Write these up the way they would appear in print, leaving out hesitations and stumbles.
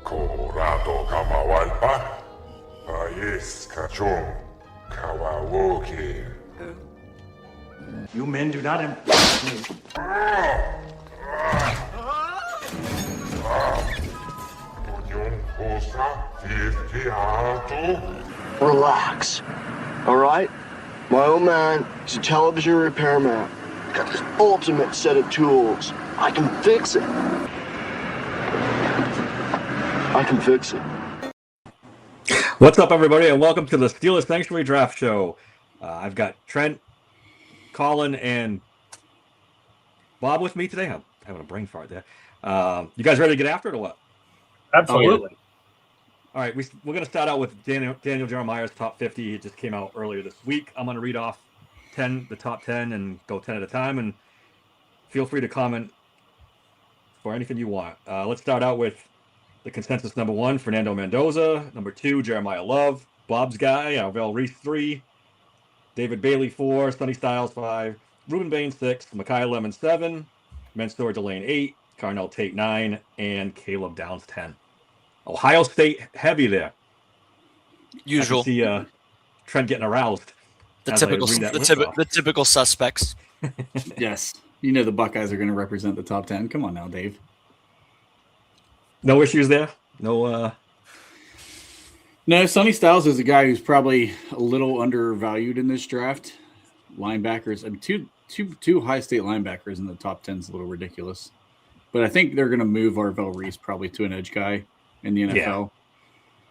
Colorado Kamawalpa, Ayes Kachong, Kawawoki. You men do not impress me. Relax. All right? My old man is a television repairman. Got this ultimate set of tools. I can fix it. What's up, everybody, and welcome to the Steelers Sanctuary Draft Show. I've got Trent, Colin, and Bob with me today. I'm having a brain fart there. You guys ready to get after it or what? Absolutely. Oh, yeah. All right, we're going to start out with Daniel Jeremiah's top 50. It just came out earlier this week. I'm going to read off the top 10, and go 10 at a time, and feel free to comment for anything you want. Let's start out with the consensus number 1, Fernando Mendoza. Number 2, Jeremiah Love. Bob's guy, Alvell Reese 3. David Bailey 4. Sonny Styles 5. Ruben Bain 6. Mekhi Lemon 7. Mansour Delane 8. Carnell Tate 9. And Caleb Downs 10. Ohio State heavy there. Usual. I can see Trent getting aroused. The typical suspects. Yes. You know the Buckeyes are going to represent the top 10. Come on now, Dave. No issues there? No, Sonny Styles is a guy who's probably a little undervalued in this draft. Linebackers, I mean, two high state linebackers in the top 10 is a little ridiculous. But I think they're going to move Arvell Reese probably to an edge guy in the NFL. Yeah.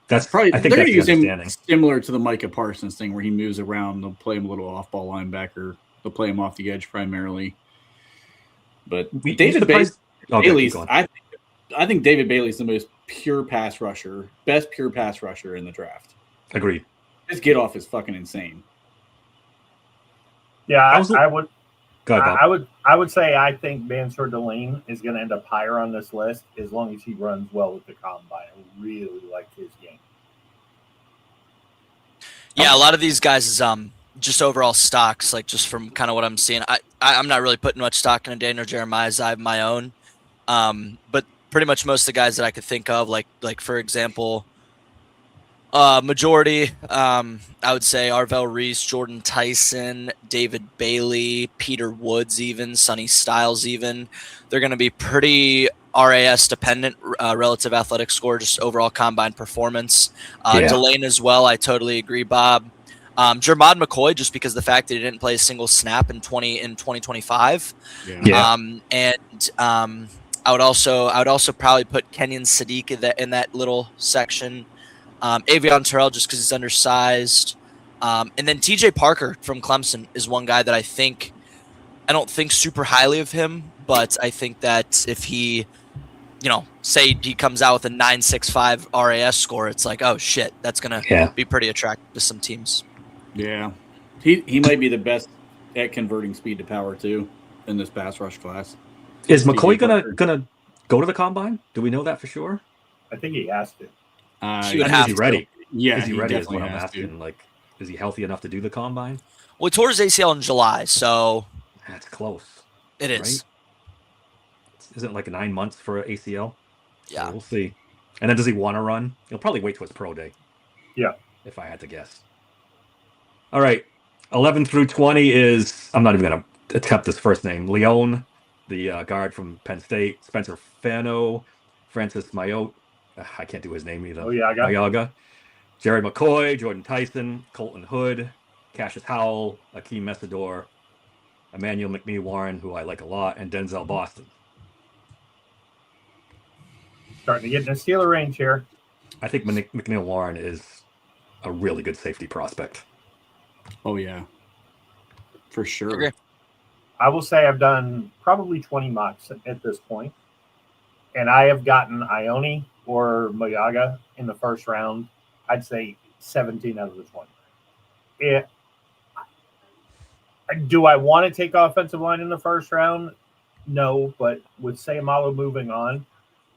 That's probably I think they're that's going to use him similar to the Micah Parsons thing where he moves around. They'll play him a little off-ball linebacker. They'll play him off the edge primarily. But David Bailey's, I think David Bailey's the most best pure pass rusher in the draft. Agreed. His get off is fucking insane. Yeah, I would. Go ahead, Bob. I would say I think Mansour Delane is going to end up higher on this list as long as he runs well with the combine. I really like his game. Yeah, a lot of these guys is just overall stocks, like just from kind of what I'm seeing. I'm not really putting much stock in Daniel Jeremiah's. I have my own, but pretty much most of the guys that I could think of, like for example, majority, I would say Arvell Reese, Jordan Tyson, David Bailey, Peter Woods, even Sonny Styles, even they're going to be pretty RAS dependent, relative athletic score, just overall combine performance. Delane as well. I totally agree, Bob. Jermod McCoy, just because of the fact that he didn't play a single snap in 2025. I would also probably put Kenyon Sadiq in that little section. Avion Terrell, just because he's undersized. And then TJ Parker from Clemson is one guy that I don't think super highly of him, but I think that if he, say he comes out with a 9.65 RAS score, it's like, oh shit, that's going to be pretty attractive to some teams. Yeah. He might be the best at converting speed to power too in this pass rush class. Is McCoy gonna go to the combine? Do we know that for sure? I think he has to. Is he ready? Yeah, is he ready? Is definitely what I'm has asking. to. Like, is he healthy enough to do the combine? Well, he tore his ACL in July, so that's close. It is. Right? Isn't it like 9 months for an ACL? Yeah, so we'll see. And then does he want to run? He'll probably wait till his pro day. Yeah, if I had to guess. All right, 11 through 20 is I'm not even gonna attempt this first name. Leon, the guard from Penn State. Spencer Fano, Francis Mayotte. I can't do his name either. Mayaga. Jerry McCoy, Jordan Tyson, Colton Hood, Cassius Howell, Akeem Messador, Emmanuel McNee Warren, who I like a lot, and Denzel Boston. Starting to get in the Steeler range here. I think McNeil Warren is a really good safety prospect. Oh, yeah. For sure. Okay. I will say I've done probably 20 mocks at this point, and I have gotten Ione or Mayaga in the first round. I'd say 17 out of the 20. Do I want to take offensive line in the first round? No, but with Sayamalo moving on,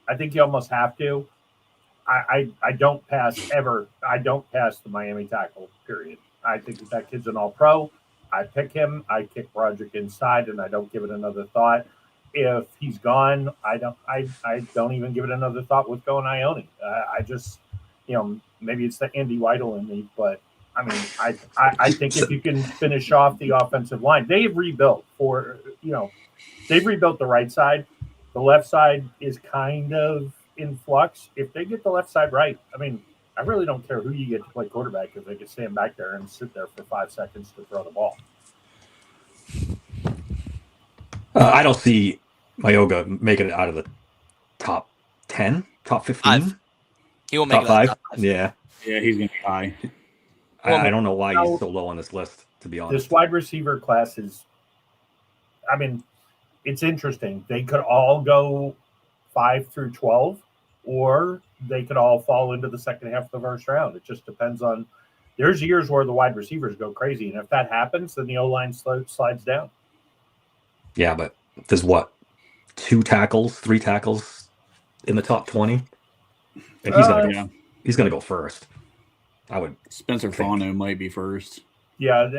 I think you almost have to. I don't pass ever. I don't pass the Miami tackle, period. I think that kid's an all-pro. I pick him. I kick Broderick inside, and I don't give it another thought. if he's gone, I don't even give it another thought with going Ione. I just, maybe it's the Andy Weidel in me, but I mean, I think if you can finish off the offensive line, they've rebuilt they've rebuilt the right side. The left side is kind of in flux. If they get the left side right, I mean, I really don't care who you get to play quarterback because they can stand back there and sit there for 5 seconds to throw the ball. I don't see Mayoga making it out of the top 10, top 15. He will make top 5. Top 5. Yeah, he's going to be high. I don't know why he's so low on this list, to be honest. This wide receiver class is, I mean, it's interesting. They could all go 5 through 12, or they could all fall into the second half of the first round. It just depends on. There's years where the wide receivers go crazy, and if that happens, then the O-line slides down. Yeah, but there's 3 tackles in the top 20, and he's gonna go first. I would. Spencer Fano might be first. Yeah,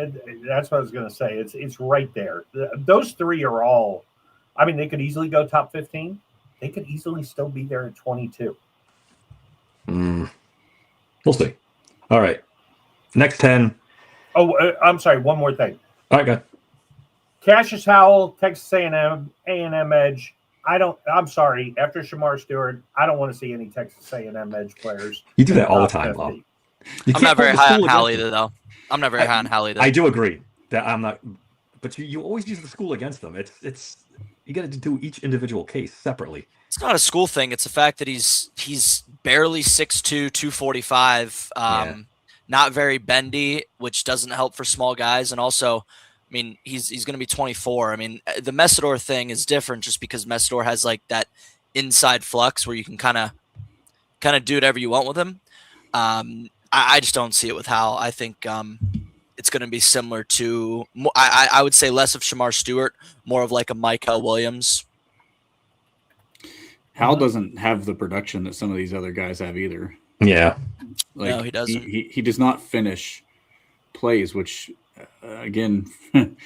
that's what I was going to say. It's right there. Those 3 are all. I mean, they could easily go top 15. They could easily still be there at 22. We'll see. All right, next 10. Oh, I'm sorry. One more thing. All right, go. Cassius Howell, Texas A&M edge. I'm sorry. After Shamar Stewart, I don't want to see any Texas A&M edge players. You do that all the time, Bob. I'm not very high on Howell either, though. I'm not very high on Howell either. I do agree that I'm not, but you always use the school against them. It's you got to do each individual case separately. It's not a school thing. It's the fact that he's barely 6'2", 245, not very bendy, which doesn't help for small guys. And also, I mean, he's going to be 24. I mean, the Messidor thing is different just because Messidor has like that inside flux where you can kind of do whatever you want with him. I just don't see it with Howell. I think it's going to be similar to I would say less of Shamar Stewart, more of like a Micah Williams. Howell doesn't have the production that some of these other guys have either. Yeah, No, he doesn't. He does not finish plays, which again, when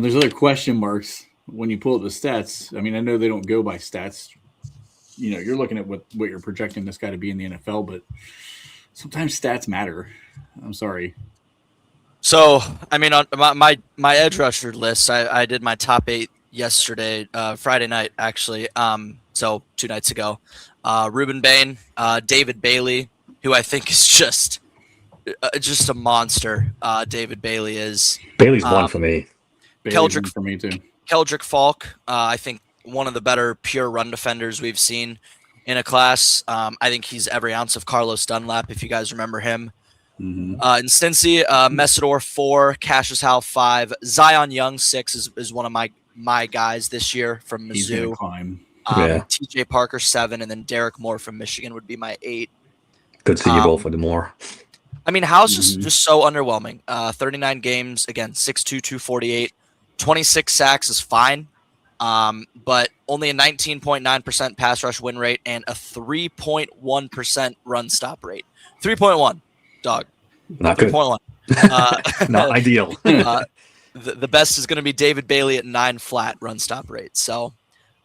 there's other question marks when you pull up the stats. I mean, I know they don't go by stats. You're looking at what you're projecting this guy to be in the NFL, but sometimes stats matter. I'm sorry. So, I mean, on my edge rusher list, I did my top 8 yesterday, Friday night, actually. So 2 nights ago. Ruben Bain, David Bailey, who I think is just a monster. David Bailey is. Bailey's one for me. Keldrick for me too. Keldrick Falk, I think one of the better pure run defenders we've seen in a class. I think he's every ounce of Carlos Dunlap, if you guys remember him. Mm-hmm. In Cincy, Messidor 4, Cassius Howell 5, Zion Young 6 is one of my guys this year from Mizzou. He's gonna climb. TJ Parker 7, and then Derek Moore from Michigan would be my 8. Good to see you both with the Moore. I mean, Howell's just so underwhelming. 39 games, again, 6'2", 248, 26 sacks is fine. But only a 19.9% pass rush win rate and a 3.1% run stop rate. 3.1, dog. Not good. 3.1. Not ideal. The best is going to be David Bailey at 9 flat run stop rate. So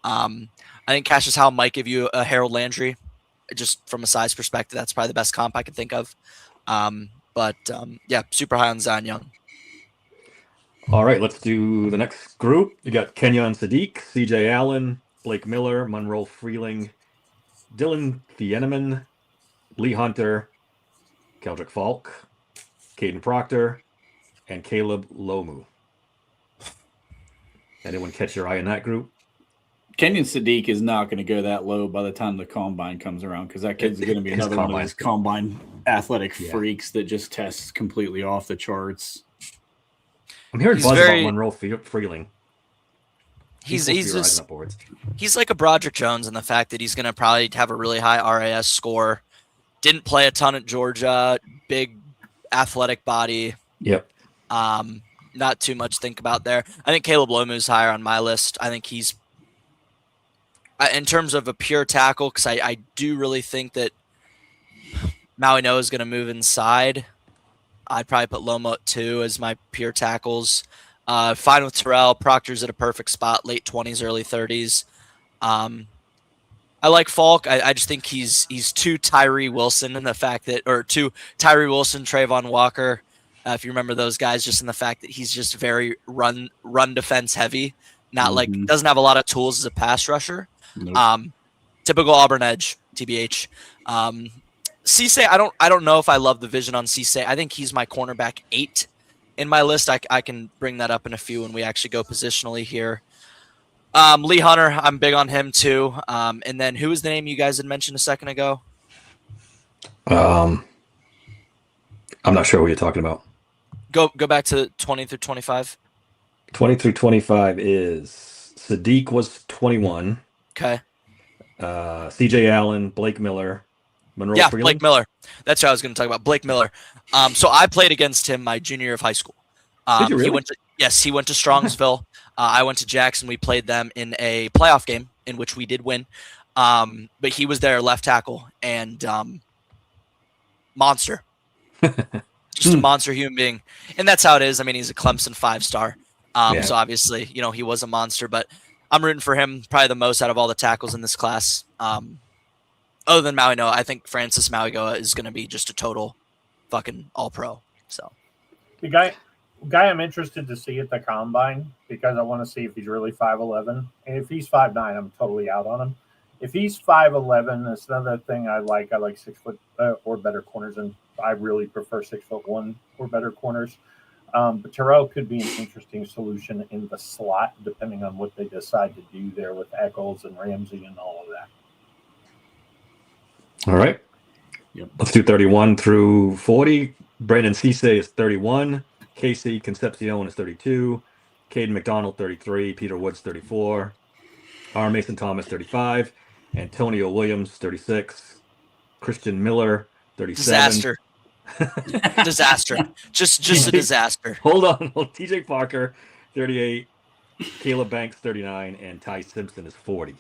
I think Cassius Howell might give you a Harold Landry. Just from a size perspective, that's probably the best comp I can think of. But super high on Zion Young. All right, let's do the next group. You got Kenyon Sadiq, CJ Allen, Blake Miller, Monroe Freeling, Dylan Thieneman, Lee Hunter, Keldrick Falk, Caden Proctor, and Caleb Lomu. Anyone catch your eye in that group? Kenyon Sadiq is not going to go that low by the time the combine comes around because that kid's going to be another one of those combine athletic freaks that just tests completely off the charts. I'm hearing buzz about Monroe Freeling. He's like a Broderick Jones in the fact that he's going to probably have a really high RAS score. Didn't play a ton at Georgia. Big athletic body. Yep. Not too much to think about there. I think Caleb Lomu's higher on my list. I think he's in terms of a pure tackle, because I do really think that Maui Noah is going to move inside. I'd probably put Lomo at 2 as my pure tackles. Fine with Terrell. Proctor's at a perfect spot, late 20s, early 30s. I like Falk. I just think he's too Tyree Wilson in the fact that, or too Tyree Wilson, Trayvon Walker. If you remember those guys, just in the fact that he's just very run defense heavy, not like doesn't have a lot of tools as a pass rusher. Nope. Typical Auburn edge, TBH. Cisse, I don't know if I love the vision on Cisse. I think he's my cornerback 8 in my list. I can bring that up in a few when we actually go positionally here. Lee Hunter, I'm big on him too. And then who was the name you guys had mentioned a second ago? I'm not sure what you're talking about. Go back to 20 through 25. 20 through 25 is Sadiq was 21. Okay. CJ Allen, Blake Miller, Monroe Yeah, Freeland? Blake Miller. That's what I was going to talk about. Blake Miller. So I played against him my junior year of high school. Did you really? He went to Strongsville. I went to Jackson. We played them in a playoff game in which we did win. But he was their left tackle and monster. Just a monster human being. And that's how it is. I mean, he's a Clemson 5-star. So obviously, he was a monster, but I'm rooting for him probably the most out of all the tackles in this class. Other than Maui Noah, I think Francis Mauigoa is going to be just a total fucking all-pro. So The guy I'm interested to see at the combine because I want to see if he's really 5'11". And if he's 5'9", I'm totally out on him. If he's 5'11", that's another thing I like. I like 6 foot or better corners, and I really prefer 6'1" or better corners. But Terrell could be an interesting solution in the slot, depending on what they decide to do there with Eccles and Ramsey and all of that. All right. Yep. Let's do 31 through 40. Brandon Cisse is 31. Casey Concepcion is 32. Caden McDonald, 33. Peter Woods, 34. R. Mason Thomas, 35. Antonio Williams, 36. Christian Miller, 37. Disaster. Just a disaster. Hold on. TJ Parker, 38. Caleb Banks, 39. And Ty Simpson is 40.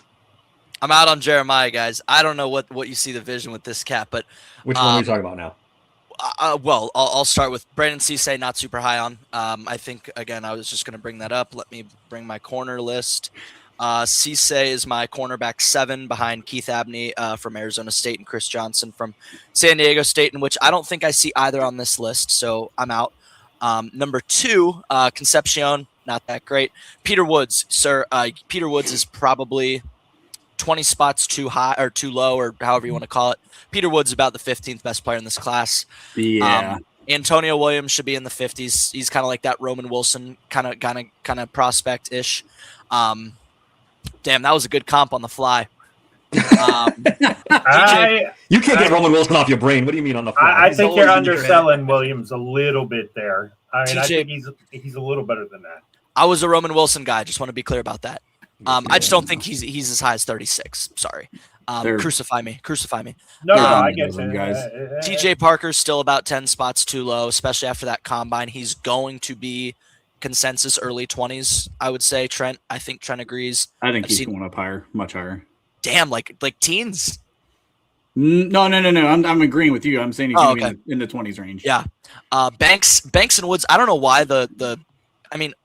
I'm out on Jeremiah, guys. I don't know what you see the vision with this cat, but which one are you talking about now? Well, I'll start with Brandon Cisse, not super high on. I think, again, I was just going to bring that up. Let me bring my corner list. Cisse is my cornerback 7 behind Keith Abney from Arizona State and Chris Johnson from San Diego State, in which I don't think I see either on this list, so I'm out. Number 2, Concepcion, not that great. Peter Woods, sir. Peter Woods is probably 20 spots too high or too low, or however you want to call it. Peter Woods is about the 15th best player in this class. Yeah. Antonio Williams should be in the 50s. He's kind of like that Roman Wilson kind of prospect-ish. Damn, that was a good comp on the fly. You can't get Roman Wilson off your brain. What do you mean on the fly? I think you're underselling Williams a little bit there. I mean, I think he's a little better than that. I was a Roman Wilson guy. Just want to be clear about that. I just don't think he's as high as 36. Sorry. Crucify me. No, I get it. TJ Parker's still about 10 spots too low, especially after that combine. He's going to be consensus early 20s, I would say. Trent, I think Trent agrees. I think he's going up higher, much higher. Damn, like teens. No. I'm agreeing with you. I'm saying he's going to be in the 20s range. Yeah. Banks and Woods. I don't know why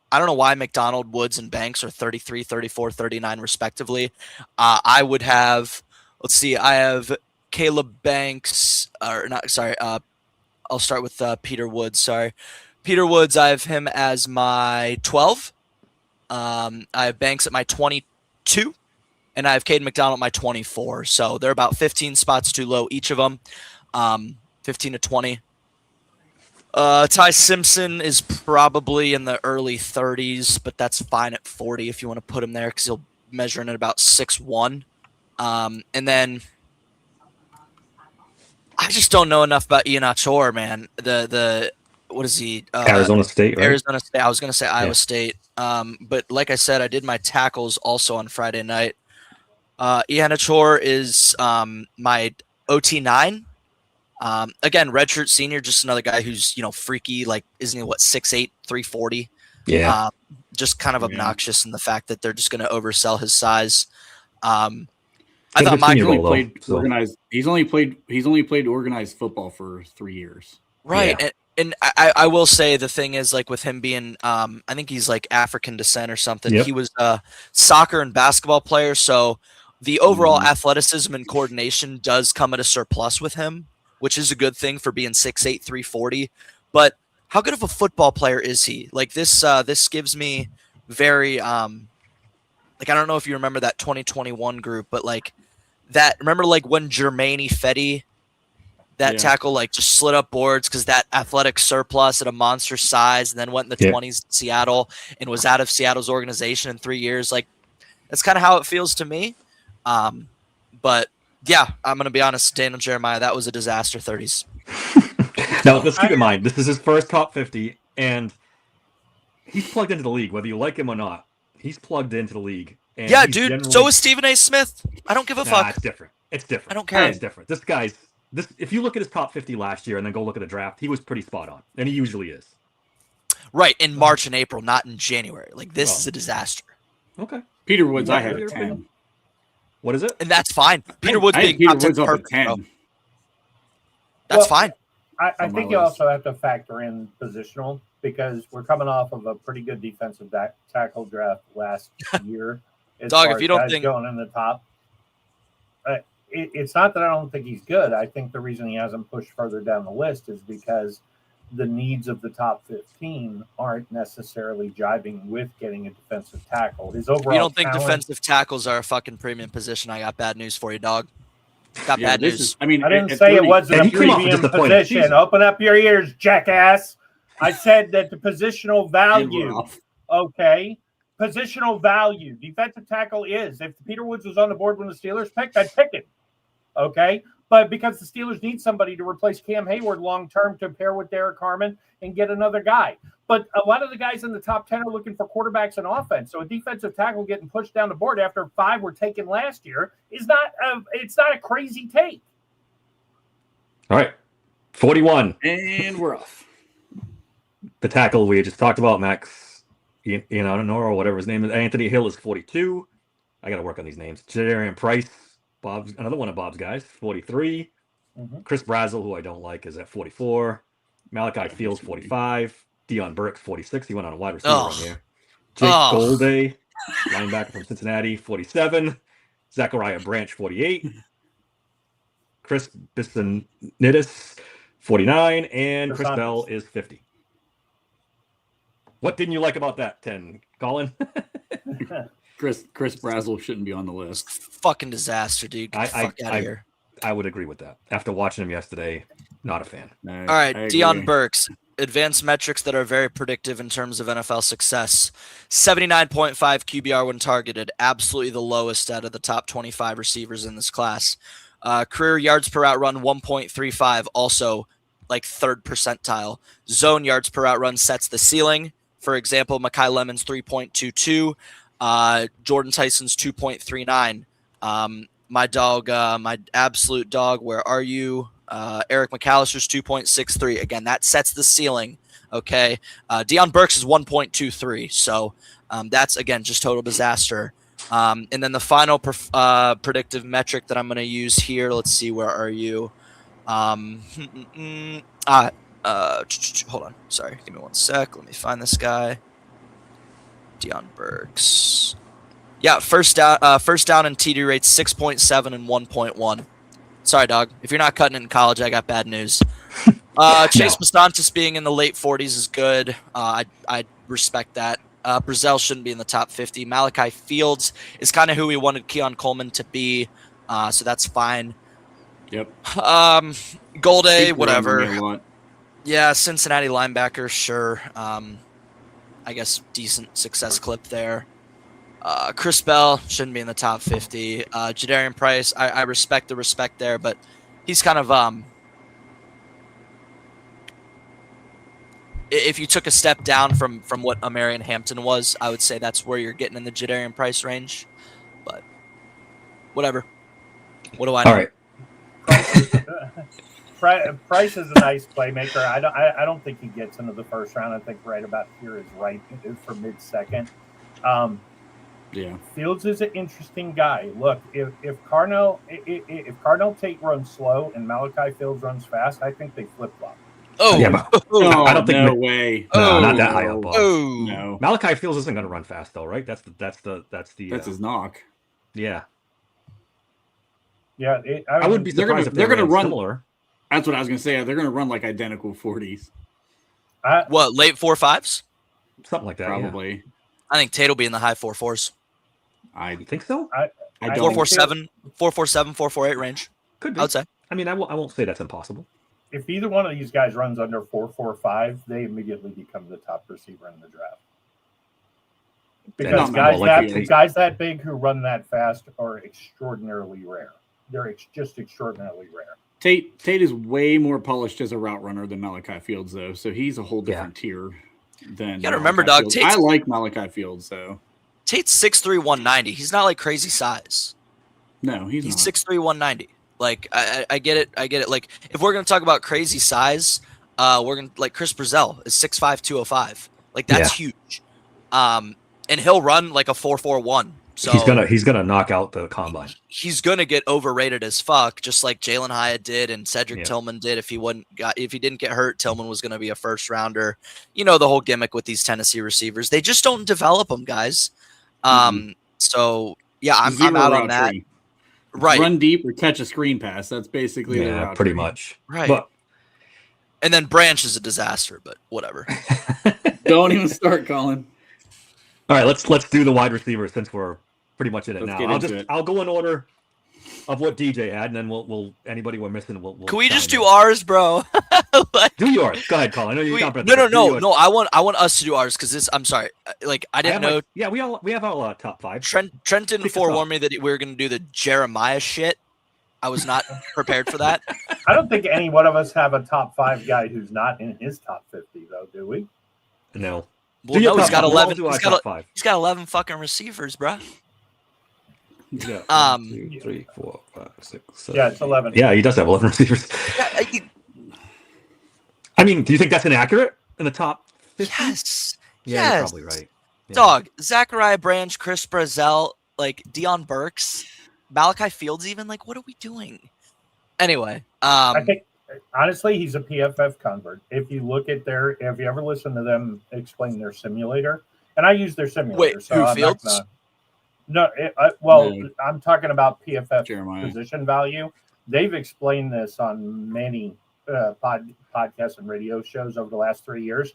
I don't know why McDonald, Woods, and Banks are 33, 34, 39, respectively. I would have, I have Caleb Banks, I'll start with Peter Woods, sorry. Peter Woods, I have him as my 12. I have Banks at my 22, and I have Caden McDonald at my 24. So they're about 15 spots too low, each of them, 15 to 20. Ty Simpson is probably in the early 30s, but that's fine at 40 if you want to put him there because he'll measure in at about 6'1". And then I just don't know enough about Ian Achor, man. What is he? Arizona State, right? Arizona State. I was going to say Iowa State. But like I said, I did my tackles also on Friday night. Ian Achor is my OT9. Again, redshirt senior, just another guy who's, freaky, like, isn't he, 6'8", 340? Yeah. Just kind of obnoxious in the fact that they're just going to oversell his size. I thought Mike He's only played organized football for 3 years. Right. Yeah. And I will say the thing is, like, with him being, I think he's like African descent or something. Yep. He was a soccer and basketball player, so the overall athleticism and coordination does come at a surplus with him, which is a good thing for being 6'8", 340. But how good of a football player is he? Like, this gives me very, like, I don't know if you remember that 2021 group, but like that. Remember, like, when Jermaine Fetty, that tackle, like, just slid up boards because that athletic surplus at a monster size, and then went in the 20s in Seattle and was out of Seattle's organization in 3 years. Like, that's kind of how it feels to me. But yeah, I'm gonna be honest, Daniel Jeremiah, that was a disaster 30s. Now, let's keep in mind, this is his first top 50, and he's plugged into the league, whether you like him or not. He's plugged into the league. And yeah, dude. So is Stephen A. Smith. I don't give a fuck. It's different. It's different. I don't care. It's different. This guy's if you look at his top 50 last year and then go look at the draft, he was pretty spot on, and he usually is. Right, in March and April, not in January. Like, this is a disaster. Okay. Peter Woods, I had a 10. What is it? And that's fine. Peter Woods being Peter top 10 Woods up at perfect, 10. bro. That's fine. I think you also have to factor in positional, because we're coming off of a pretty good defensive tackle draft last year. Dog, if you don't think going in the top, it's not that I don't think he's good. I think the reason he hasn't pushed further down the list is because the needs of the top 15 aren't necessarily jiving with getting a defensive tackle. His overall, you don't think talent, defensive tackles are a fucking premium position? I got bad news for you, dog. Got bad news. I mean, I didn't say it wasn't a premium position. Open up your ears, jackass. I said that the positional value. Okay. Positional value. Defensive tackle is. If Peter Woods was on the board when the Steelers picked, I'd pick him. Okay. But because the Steelers need somebody to replace Cam Hayward long-term to pair with Derek Harmon and get another guy. But a lot of the guys in the top 10 are looking for quarterbacks and offense. So a defensive tackle getting pushed down the board after 5 were taken last year is it's not a crazy take. All right. 41. And we're off. The tackle we just talked about, Max Ionora, or whatever his name is. Anthony Hill is 42. I got to work on these names. Jadarian Price, another one of Bob's guys, 43. Mm-hmm. Chris Brazel, who I don't like, is at 44. Malachi Fields, 45. Dion Burks, 46. He went on a wide receiver run here. Jake Golday, linebacker from Cincinnati, 47. Zachariah Branch, 48. Chris Bisonidis, 49. And Chris Bell is 50. What didn't you like about that 10, Colin? Chris Brazel shouldn't be on the list. Fucking disaster, dude. Get the fuck out of here. I would agree with that. After watching him yesterday, not a fan. All right, Dion Burks. Advanced metrics that are very predictive in terms of NFL success. 79.5 QBR when targeted. Absolutely the lowest out of the top 25 receivers in this class. Career yards per route run, 1.35. Also, like, third percentile. Zone yards per route run sets the ceiling. For example, Mekhi Lemon's 3.22. Jordan Tyson's 2.39. My dog, my absolute dog, where are you? Eric McAllister's 2.63. Again, that sets the ceiling. Okay. Dion Burks is 1.23. So that's, again, just total disaster. And then the final predictive metric that I'm going to use here. Let's see. Where are you? Hold on. Sorry. Give me 1 sec. Let me find this guy. Dion Burks. Yeah, first down and TD rates 6.7 and 1.1. Sorry, dog. If you're not cutting it in college, I got bad news. Chase Mastantis being in the late 40s is good. I respect that. Brazel shouldn't be in the top 50. Malachi Fields is kind of who we wanted Keon Coleman to be, so that's fine. Yep. Golday, whatever. Yeah, Cincinnati linebacker, sure. I guess decent success clip there. Chris Bell shouldn't be in the top 50. Jadarian Price, I respect the respect there, but he's kind of if you took a step down from what Amarian Hampton was, I would say that's where you're getting in the Jadarian Price range. But whatever. What do I know? All right. Price is a nice playmaker. I don't think he gets into the first round. I think right about here is right for mid-second. Yeah. Fields is an interesting guy. Look, if Carnell Tate runs slow and Malachi Fields runs fast, I think they flip-flop. Oh, Yeah, but I don't think no way. No, not that high up. Bob. Oh, No, Malachi Fields isn't going to run fast though, right? That's his knock. Yeah. Yeah, I wouldn't be surprised if they're going to run similar. That's what I was going to say. They're going to run like identical 40s. what, late 4.5s? Something like that. Probably. Yeah. I think Tate will be in the high 4.4s. You think so? I don't. 4.47, 4.47, 4.48 range. Could be. I would say. I mean, I won't say that's impossible. If either one of these guys runs under 4.45, they immediately become the top receiver in the draft. Because guys that big who run that fast are extraordinarily rare. They're just extraordinarily rare. Tate is way more polished as a route runner than Malachi Fields, though. So he's a whole different tier than. You gotta remember, dog. I like Malachi Fields, though. Tate's 6'3", 190. He's not like crazy size. No, he's not. 6'3", 190. Like I get it. I get it. Like if we're gonna talk about crazy size, we're gonna like Chris Brazell is 6'5", 205. Like that's huge. And he'll run like a 4.41. So he's gonna knock out the combine. He's gonna get overrated as fuck, just like Jalen Hyatt did and Cedric Tillman did. If he didn't get hurt, Tillman was gonna be a first rounder. You know the whole gimmick with these Tennessee receivers. They just don't develop them, guys. So yeah, I'm out on that. Tree. Right. Run deep or catch a screen pass. That's basically the route pretty tree. much. Right. But, and then Branch is a disaster, but whatever. Don't even start, Colin. All right, let's do the wide receiver since we're pretty much in it now. I'll go in order of what DJ had, and then we'll anybody we're missing. We'll Can we just do ours, bro? Do yours. Go ahead, Colin. I know you got No. I want us to do ours because this. I'm sorry. Like I didn't know. We have our top 5. Trent didn't forewarn me that we were going to do the Jeremiah shit. I was not prepared for that. I don't think any one of us have a top 5 guy who's not in his top 50, though, do we? No. Well, no, he's got 11. He's got 11 fucking receivers, bro. Yeah. 1, 2, 3, 4, 5, 6, 7. Yeah, it's 11. Yeah, he does have 11 receivers. I mean, do you think that's inaccurate in the top 50? Yes. Yeah, you're probably right. Yeah. Dog, Zachariah Branch, Chris Brazell, like Dion Burks, Malachi Fields, even like, what are we doing? Anyway, I think honestly, he's a PFF convert. If you look at if you ever listen to them explain their simulator, and I use their simulator. Wait, so who I'm Fields? No, I'm talking about PFF Jeremiah. position value. They've explained this on many podcasts and radio shows over the last 3 years.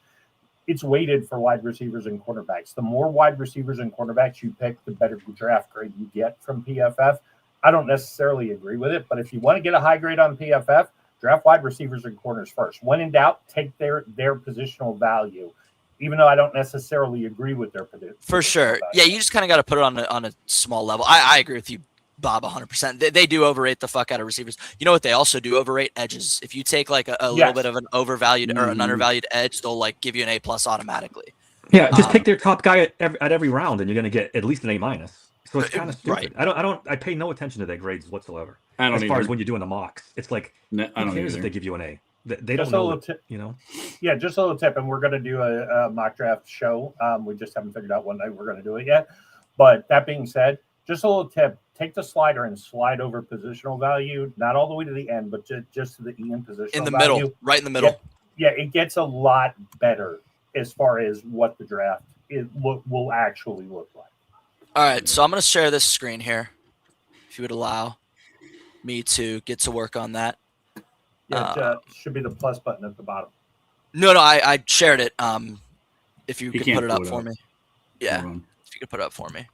It's weighted for wide receivers and quarterbacks. The more wide receivers and quarterbacks you pick, the better draft grade you get from PFF. I don't necessarily agree with it, but if you want to get a high grade on PFF, draft wide receivers and corners first. When in doubt, take their positional value. Even though I don't necessarily agree with their position. For sure. Yeah, you just kind of got to put it on a small level. I agree with you, Bob, 100%. They do overrate the fuck out of receivers. You know what they also do overrate? Edges. If you take like a little bit of an overvalued or an undervalued edge, they'll like give you an A+ automatically. Yeah, just pick their top guy at every round, and you're going to get at least an A-. So it's kind of stupid. Right. I pay no attention to their grades whatsoever. As far as when you're doing the mocks, it's like who cares if they give you an A? They don't know, you know. Yeah, just a little tip, and we're going to do a mock draft show. We just haven't figured out what night we're going to do it yet. But that being said, just a little tip: take the slider and slide over positional value, not all the way to the end, but just to the EM positional in the value. middle, right in the middle. Yeah, it gets a lot better as far as what the draft will actually look like. All right, so I'm going to share this screen here, if you would allow me to get to work on that. Yeah, it should be the plus button at the bottom. No, I shared it. If you could put it up for me. Yeah, if you could put it up for me.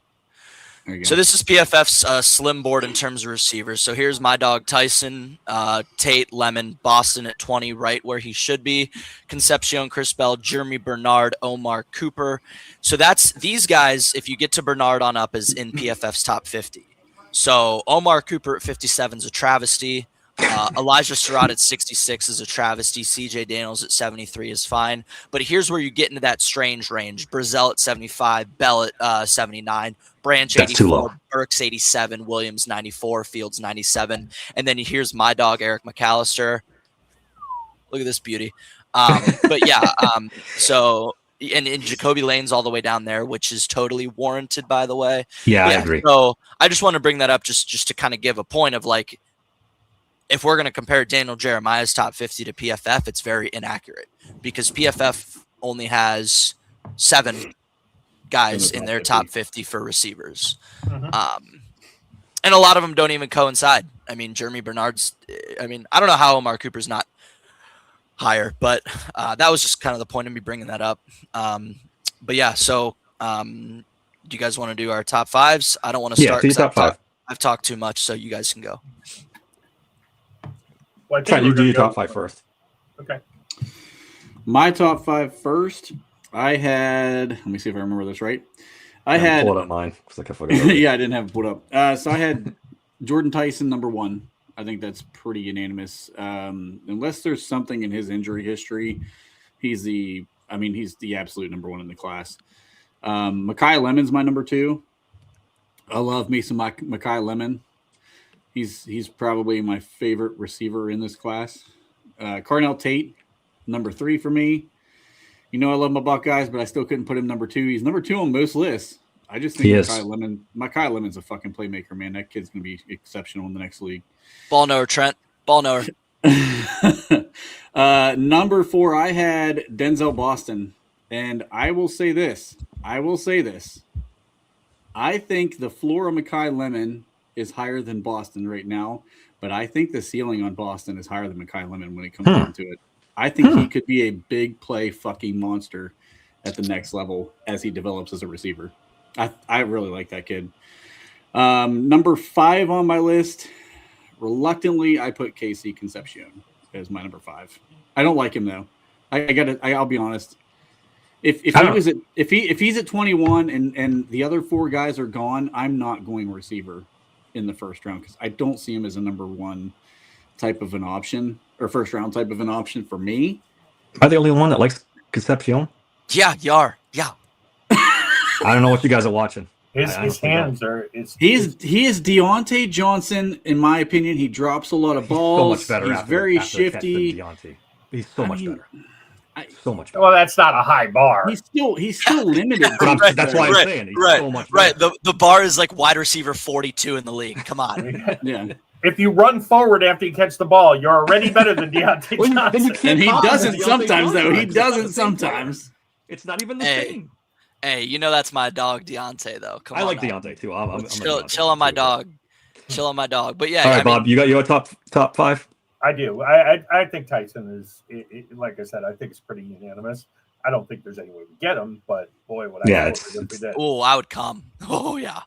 So this is PFF's slim board in terms of receivers. So here's my dog Tyson, Tate, Lemon, Boston at 20, right where he should be. Concepcion, Chris Bell, Jeremy Bernard, Omar Cooper. So that's these guys, if you get to Bernard on up, is in PFF's top 50. So Omar Cooper at 57 is a travesty. Elijah Surratt at 66 is a travesty. CJ Daniels at 73 is fine. But here's where you get into that strange range. Brazell at 75, Bell at 79, Branch 84, Burks 87, Williams 94, Fields 97. And then here's my dog, Eric McAllister. Look at this beauty. But yeah, so and Jacoby Lane's all the way down there, which is totally warranted, by the way. Yeah, I agree. So I just want to bring that up just to kind of give a point of like, if we're going to compare Daniel Jeremiah's top 50 to PFF, it's very inaccurate because PFF only has 7 guys in their top 50 for receivers. And a lot of them don't even coincide. I mean, Jeremy Bernard's, I don't know how Amari Cooper's not higher, but that was just kind of the point of me bringing that up. But yeah, so do you guys want to do our top 5s? I don't want to start. Yeah, top 5. I've talked too much, so you guys can go. Well, Try you do your top 5 first. Okay. My top 5 first. I had. Let me see if I remember this right. I had pulled up mine because I forgot. Yeah, I didn't have it pulled up. So I had Jordan Tyson number 1. I think that's pretty unanimous. Unless there's something in his injury history, he's the absolute number 1 in the class. Mekhi Lemon's my number 2. I love me some Mekhi Lemon. He's probably my favorite receiver in this class. Carnell Tate, number 3 for me. You know I love my Buckeyes, but I still couldn't put him number 2. He's number 2 on most lists. I just think Mekhi Lemon's a fucking playmaker, man. That kid's gonna be exceptional in the next league. Ball knower, Trent. Ball knower. Number 4, I had Denzel Boston, and I will say this. I think the floor of Mekhi Lemon is higher than Boston right now, but I think the ceiling on Boston is higher than Mekhi Lemon when it comes down to it. I think he could be a big play fucking monster at the next level as he develops as a receiver. I really like that kid. Number 5 on my list, reluctantly, I put Casey Concepcion as my number 5. I don't like him though. I'll be honest. If he's at 21 and the other 4 guys are gone, I'm not going receiver in the first round because I don't see him as a number 1 type of an option or first round type of an option for me. Am I the only one that likes Concepcion? Yeah, you are. Yeah. I don't know what you guys are watching. His hands are. He is Deontay Johnson, in my opinion. He drops a lot of balls. So much better. He's very shifty. He's so much better. So much better. Well, that's not a high bar. He's still limited. That's why I'm saying he's so much better. Right. The bar is like wide receiver 42 in the league. Come on. Yeah. If you run forward after you catch the ball, you're already better than Deontay Johnson. And he doesn't sometimes, though. He doesn't sometimes. It's not even the same. Hey, you know that's my dog, Deontay, though. Come on. I like Deontay, too. I'm chill on my dog. Chill on my dog. But yeah. All right, Bob, you got your top 5? I do. I think Tyson is, like I said, I think it's pretty unanimous. I don't think there's any way to get him, but boy, would I if we did. Oh, I would come. Oh, yeah.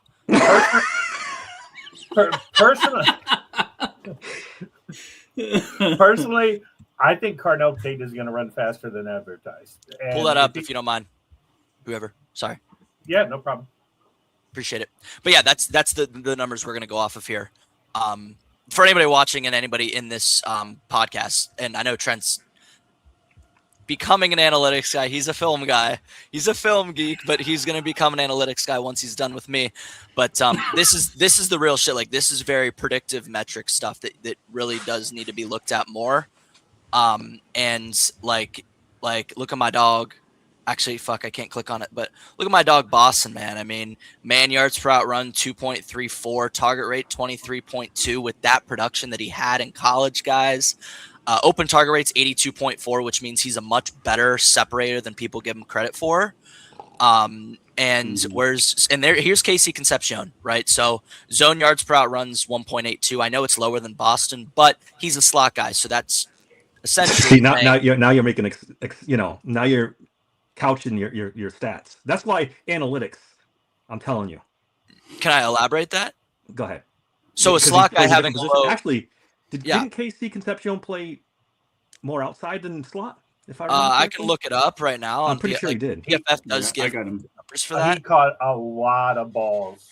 Personally, I think Carnell Tate is going to run faster than advertised. And pull that up if you don't mind. Whoever. Sorry. Yeah, no problem. Appreciate it. But yeah, that's the numbers we're going to go off of here. For anybody watching and anybody in this podcast, and I know Trent's becoming an analytics guy. He's a film guy. He's a film geek, but he's going to become an analytics guy once he's done with me. But this is the real shit. Like, this is very predictive metric stuff that really does need to be looked at more. And like look at my dog. Actually, fuck, I can't click on it, but look at my dog Boston, man. I mean, man yards per out run 2.34, target rate 23.2 with that production that he had in college, guys. Open target rate's 82.4, which means he's a much better separator than people give him credit for. Here's Casey Concepcion, right? So zone yards per out runs 1.82. I know it's lower than Boston, but he's a slot guy, so that's essentially. now you're making now you're couching your stats. That's why analytics. I'm telling you. Can I elaborate that? Go ahead. So a slot guy having a low. Actually, didn't Casey Concepcion play more outside than slot? If I can look it up right now. I'm pretty sure he did. PFF does give numbers for that. He caught a lot of balls,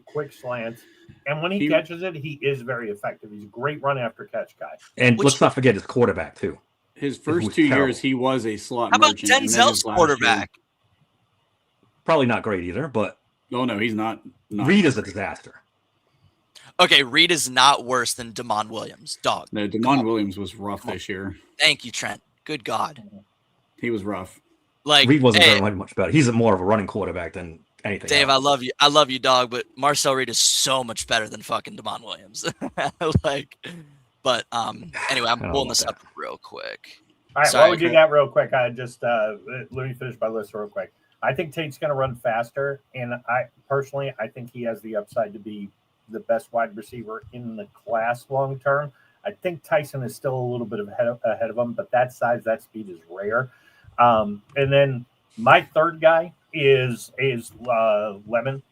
quick slants, and when he catches it, he is very effective. He's a great run after catch guy. And let's not forget his quarterback too. His first 2 years, he was a slot. How about merchant, Denzel's quarterback? Probably not great either, but no, he's not. Reed is a disaster. Okay, Reed is not worse than Damon Williams. Dog. No, Damon Williams was rough this year. Thank you, Trent. Good God. He was rough. Like Reed wasn't very much better. He's more of a running quarterback than anything. Dave, else. I love you, dog, but Marcel Reed is so much better than fucking Damon Williams. But anyway, I'm I don't pulling know this about up real quick. All right, Sorry. while we do that real quick, I just let me finish my list real quick. I think Tate's going to run faster, and I think he has the upside to be the best wide receiver in the class long term. I think Tyson is still a little bit ahead of him, but that size, that speed is rare. And then my third guy is Lemon.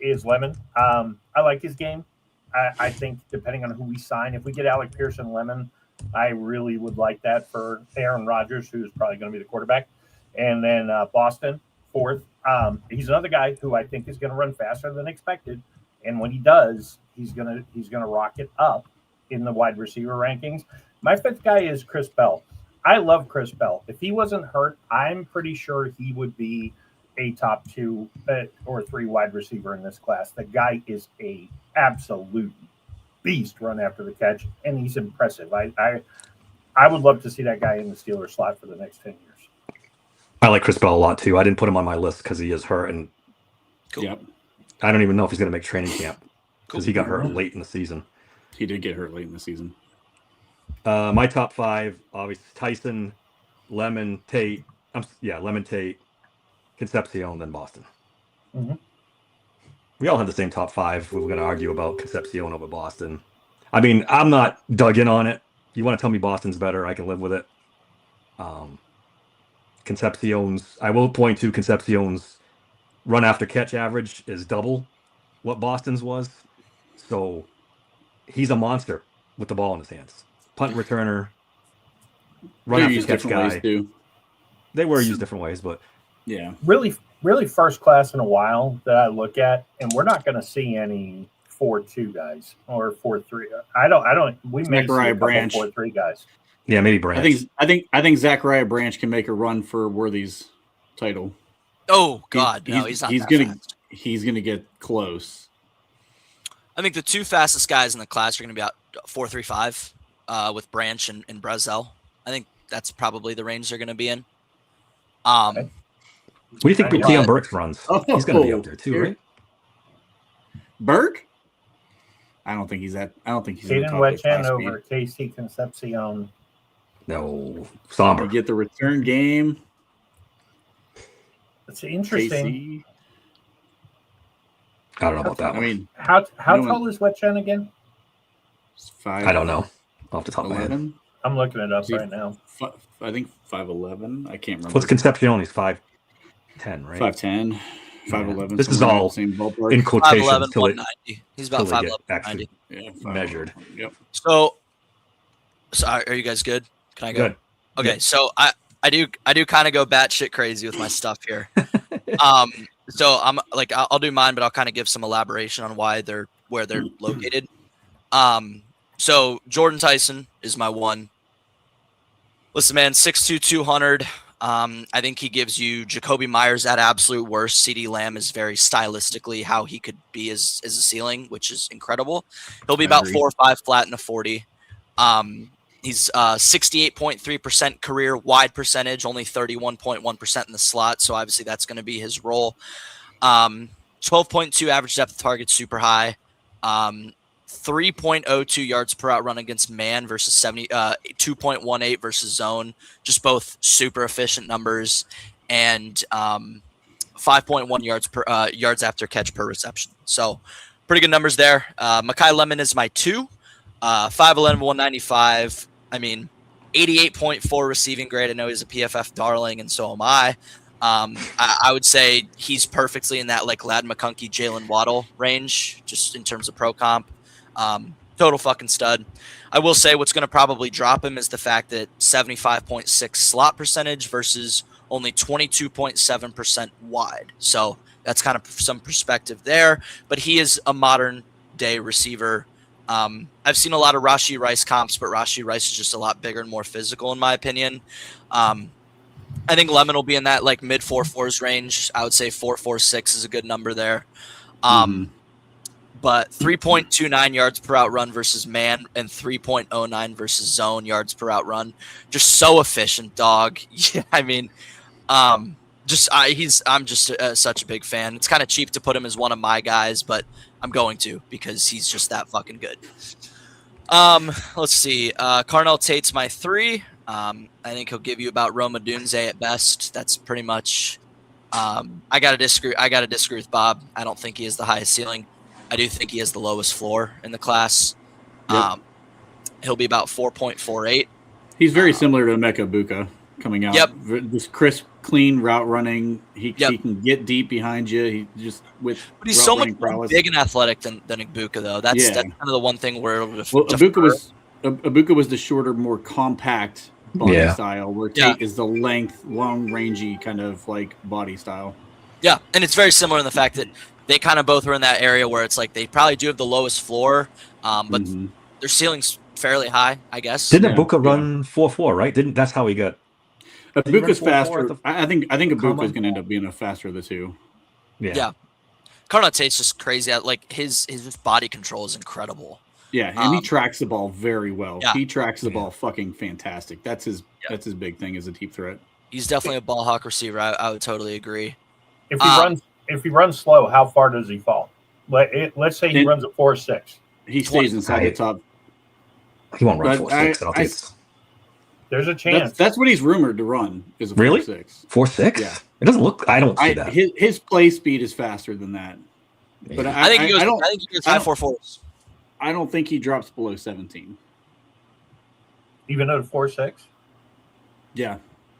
Is Lemon. I like his game. I think depending on who we sign, if we get Alec Pearson, Lemon, I really would like that for Aaron Rodgers, who's probably going to be the quarterback. And then Boston, fourth. He's another guy who I think is going to run faster than expected. And when he does, he's gonna rocket up in the wide receiver rankings. My fifth guy is Chris Bell. I love Chris Bell. If he wasn't hurt, I'm pretty sure he would be a top 2 or 3 wide receiver in this class. The guy is a absolute beast run after the catch, and he's impressive. I would love to see that guy in the Steelers slot for the next 10 years. I like Chris Bell a lot too. I didn't put him on my list because he is hurt, and Cool. Yep. I don't even know if he's going to make training camp because he got hurt late in the season. He did get hurt late in the season. My top 5, obviously Tyson, Lemon, Tate. Lemon, Tate, Concepcion, then Boston. Mm-hmm. We all have the same top 5. We were going to argue about Concepcion over Boston. I mean, I'm not dug in on it. You want to tell me Boston's better, I can live with it. I will point to Concepcion's run after catch average is double what Boston's was. So he's a monster with the ball in his hands. Punt returner, run after catch guy. They were used different ways, but yeah, really first class in a while that I look at, and we're not going to see any 4-2 guys or 4-3. I don't. We may see a couple 4-3 guys. Yeah, maybe Branch. I think Zachariah Branch can make a run for Worthy's title. Oh God, no, he's not. He's gonna get close. I think the 2 fastest guys in the class are going to be out 4.35 with Branch and Brazel. I think that's probably the range they're going to be in. What do you think Keon Burks runs? He's going to be up there too, right? Burke? I don't think he's that. I don't think he's. Caden Wetchen over Casey Concepcion. No, somber. You get the return game. It's interesting. Casey. I don't know about that. I mean, how tall is Wetchen again? 5. I don't know off the top of my head. I'm looking it up right now. I think 5'11". I can't remember. What's Concepcion? He's 5'10", right? 5'10", 5'11". This is all same ballpark. in quotations. 5'11", 190. He's about 5'11", 190. Yeah, measured. Yep. So are you guys good? Can I go? Good. Okay, so I do kind of go batshit crazy with my stuff here. So I'm like I'll do mine, but I'll kind of give some elaboration on where they're located. So Jordan Tyson is my one. Listen, man, 6'2", 200. I think he gives you Jacoby Myers at absolute worst. CeeDee Lamb is very stylistically how he could be as a ceiling, which is incredible. He'll be about 4 or 5 flat in a 40. He's 68.3% career wide percentage, only 31.1% in the slot. So obviously that's going to be his role. 12.2 average depth of target, super high. 3.02 yards per out run against man versus 2.18 versus zone. Just both super efficient numbers, and 5.1 yards after catch per reception. So pretty good numbers there. Makai Lemon is my 2. 5'11", 195. I mean, 88.4 receiving grade. I know he's a PFF darling, and so am I. I would say he's perfectly in that like Lad McConkey, Jalen Waddle range, just in terms of pro comp. Total fucking stud. I will say what's going to probably drop him is the fact that 75.6 slot percentage versus only 22.7% wide. So that's kind of some perspective there. But he is a modern day receiver. I've seen a lot of Rashee Rice comps, but Rashee Rice is just a lot bigger and more physical in my opinion. I think Lemon will be in that like mid 4.4s range. I would say 4.46 is a good number there. But 3.29 yards per out run versus man and 3.09 versus zone yards per out run. Just so efficient, dog. Yeah, I mean, I'm just such a big fan. It's kind of cheap to put him as one of my guys, but I'm going to because he's just that fucking good. Let's see. Carnell Tate's my 3. I think he'll give you about Roma Dunze at best. That's pretty much. I gotta disagree with Bob. I don't think he has the highest ceiling. I do think he has the lowest floor in the class. Yep. He'll be about 4.48. He's very similar to Emeka Buka coming out. Yep. This crisp, clean route running. He can get deep behind you. He just with. But he's so much more big and athletic than Ibuka, though. That's kind of the one thing where. Ibuka was the shorter, more compact body style, where Tate is the length, long, rangy kind of like body style. Yeah, and it's very similar in the fact that they kind of both are in that area where it's like they probably do have the lowest floor, but their ceiling's fairly high, I guess. Didn't Ibuka run 4.4, right? That's how he got. Ibuka's faster. I think Ibuka's going to end up being a faster of the two. Yeah. Carnell Tate's just crazy. Like his body control is incredible. Yeah, and he tracks the ball very well. Yeah. He tracks the ball fucking fantastic. That's his big thing as a deep threat. He's definitely a ball hawk receiver. I would totally agree. If he runs slow, how far does he fall? Let's say he runs a 4.6. He stays inside the top. He won't run 4.6. There's a chance. That's what he's rumored to run. Is a 4.6. 4.6? Yeah. It doesn't look. I don't see that. His play speed is faster than that. But I think he goes 5.44s. I don't think he drops below 17. Even at a 4.6? Yeah.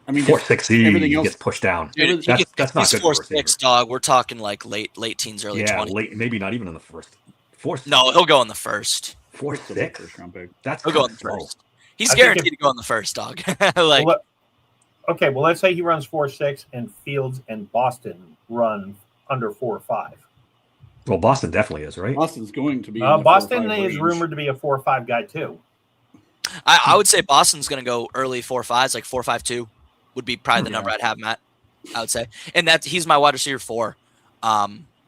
I mean, 4.6, everything else gets pushed down. Dude, that's not good for a receiver. 4.6, dog. We're talking like late teens, early 20s. Maybe not even in the first. 4.6. No, he'll go in the first. 4.6. He'll go in the first. He's guaranteed to go in the first, dog. Okay, let's say he runs 4.6 and Fields and Boston run under 4.5. Well, Boston definitely is, right? Boston's going to be. Boston is rumored to be a 4.5 guy too. I would say Boston's going to go early 4.5s, like 4.52 would be probably the number I'd have him at. I would say, and he's my wide receiver 4.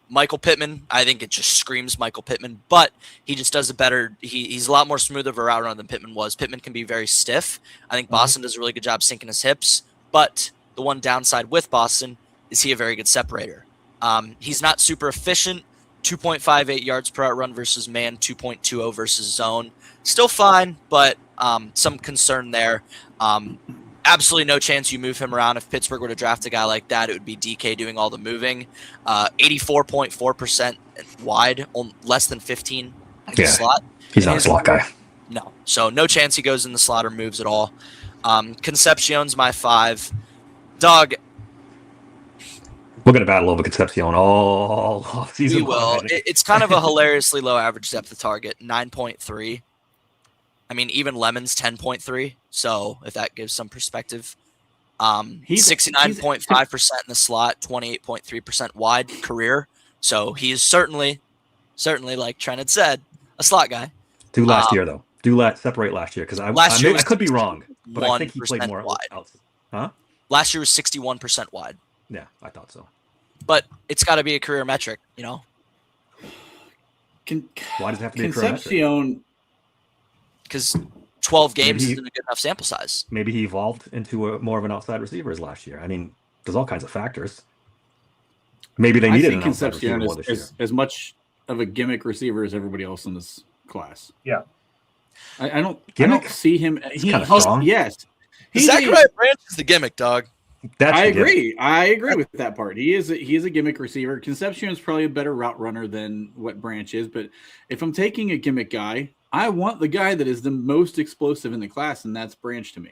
Michael Pittman, I think it just screams Michael Pittman, but he just does it better. He's a lot more smooth of a route runner than Pittman was. Pittman can be very stiff. I think Boston does a really good job sinking his hips, but the one downside with Boston is he a very good separator. He's not super efficient. 2.58 yards per out run versus man, 2.20 versus zone. Still fine, but some concern there. Absolutely no chance you move him around. If Pittsburgh were to draft a guy like that, it would be DK doing all the moving. 84.4% wide, less than 15 in the slot. He's not a slot guy. No. So no chance he goes in the slot or moves at all. Concepcion's my 5. Dog. We're going to battle over Concepcion all season. We will. It's kind of a hilariously low average depth of target, 9.3. I mean, even Lemon's 10.3. So if that gives some perspective, he's 69.5% in the slot, 28.3% wide career. So he is certainly, like Trent said, a slot guy. Do last year though. Separate last year because I could be wrong, but I think he played more wide. Huh? Last year was 61% wide. Yeah, I thought so. But it's got to be a career metric, you know. Why does it have to be a career metric? Because 12 games isn't a good enough sample size. Maybe he evolved into more of an outside receiver as last year. I mean, there's all kinds of factors. Maybe they needed an outside receiver more this year. As much of a gimmick receiver as everybody else in this class. Yeah. I don't see him. He's kind of strong. Yes. Zachariah Branch is the gimmick, dog. I agree. I agree with that part. He is a gimmick receiver. Concepcion is probably a better route runner than what Branch is. But if I'm taking a gimmick guy, I want the guy that is the most explosive in the class, and that's Branch to me.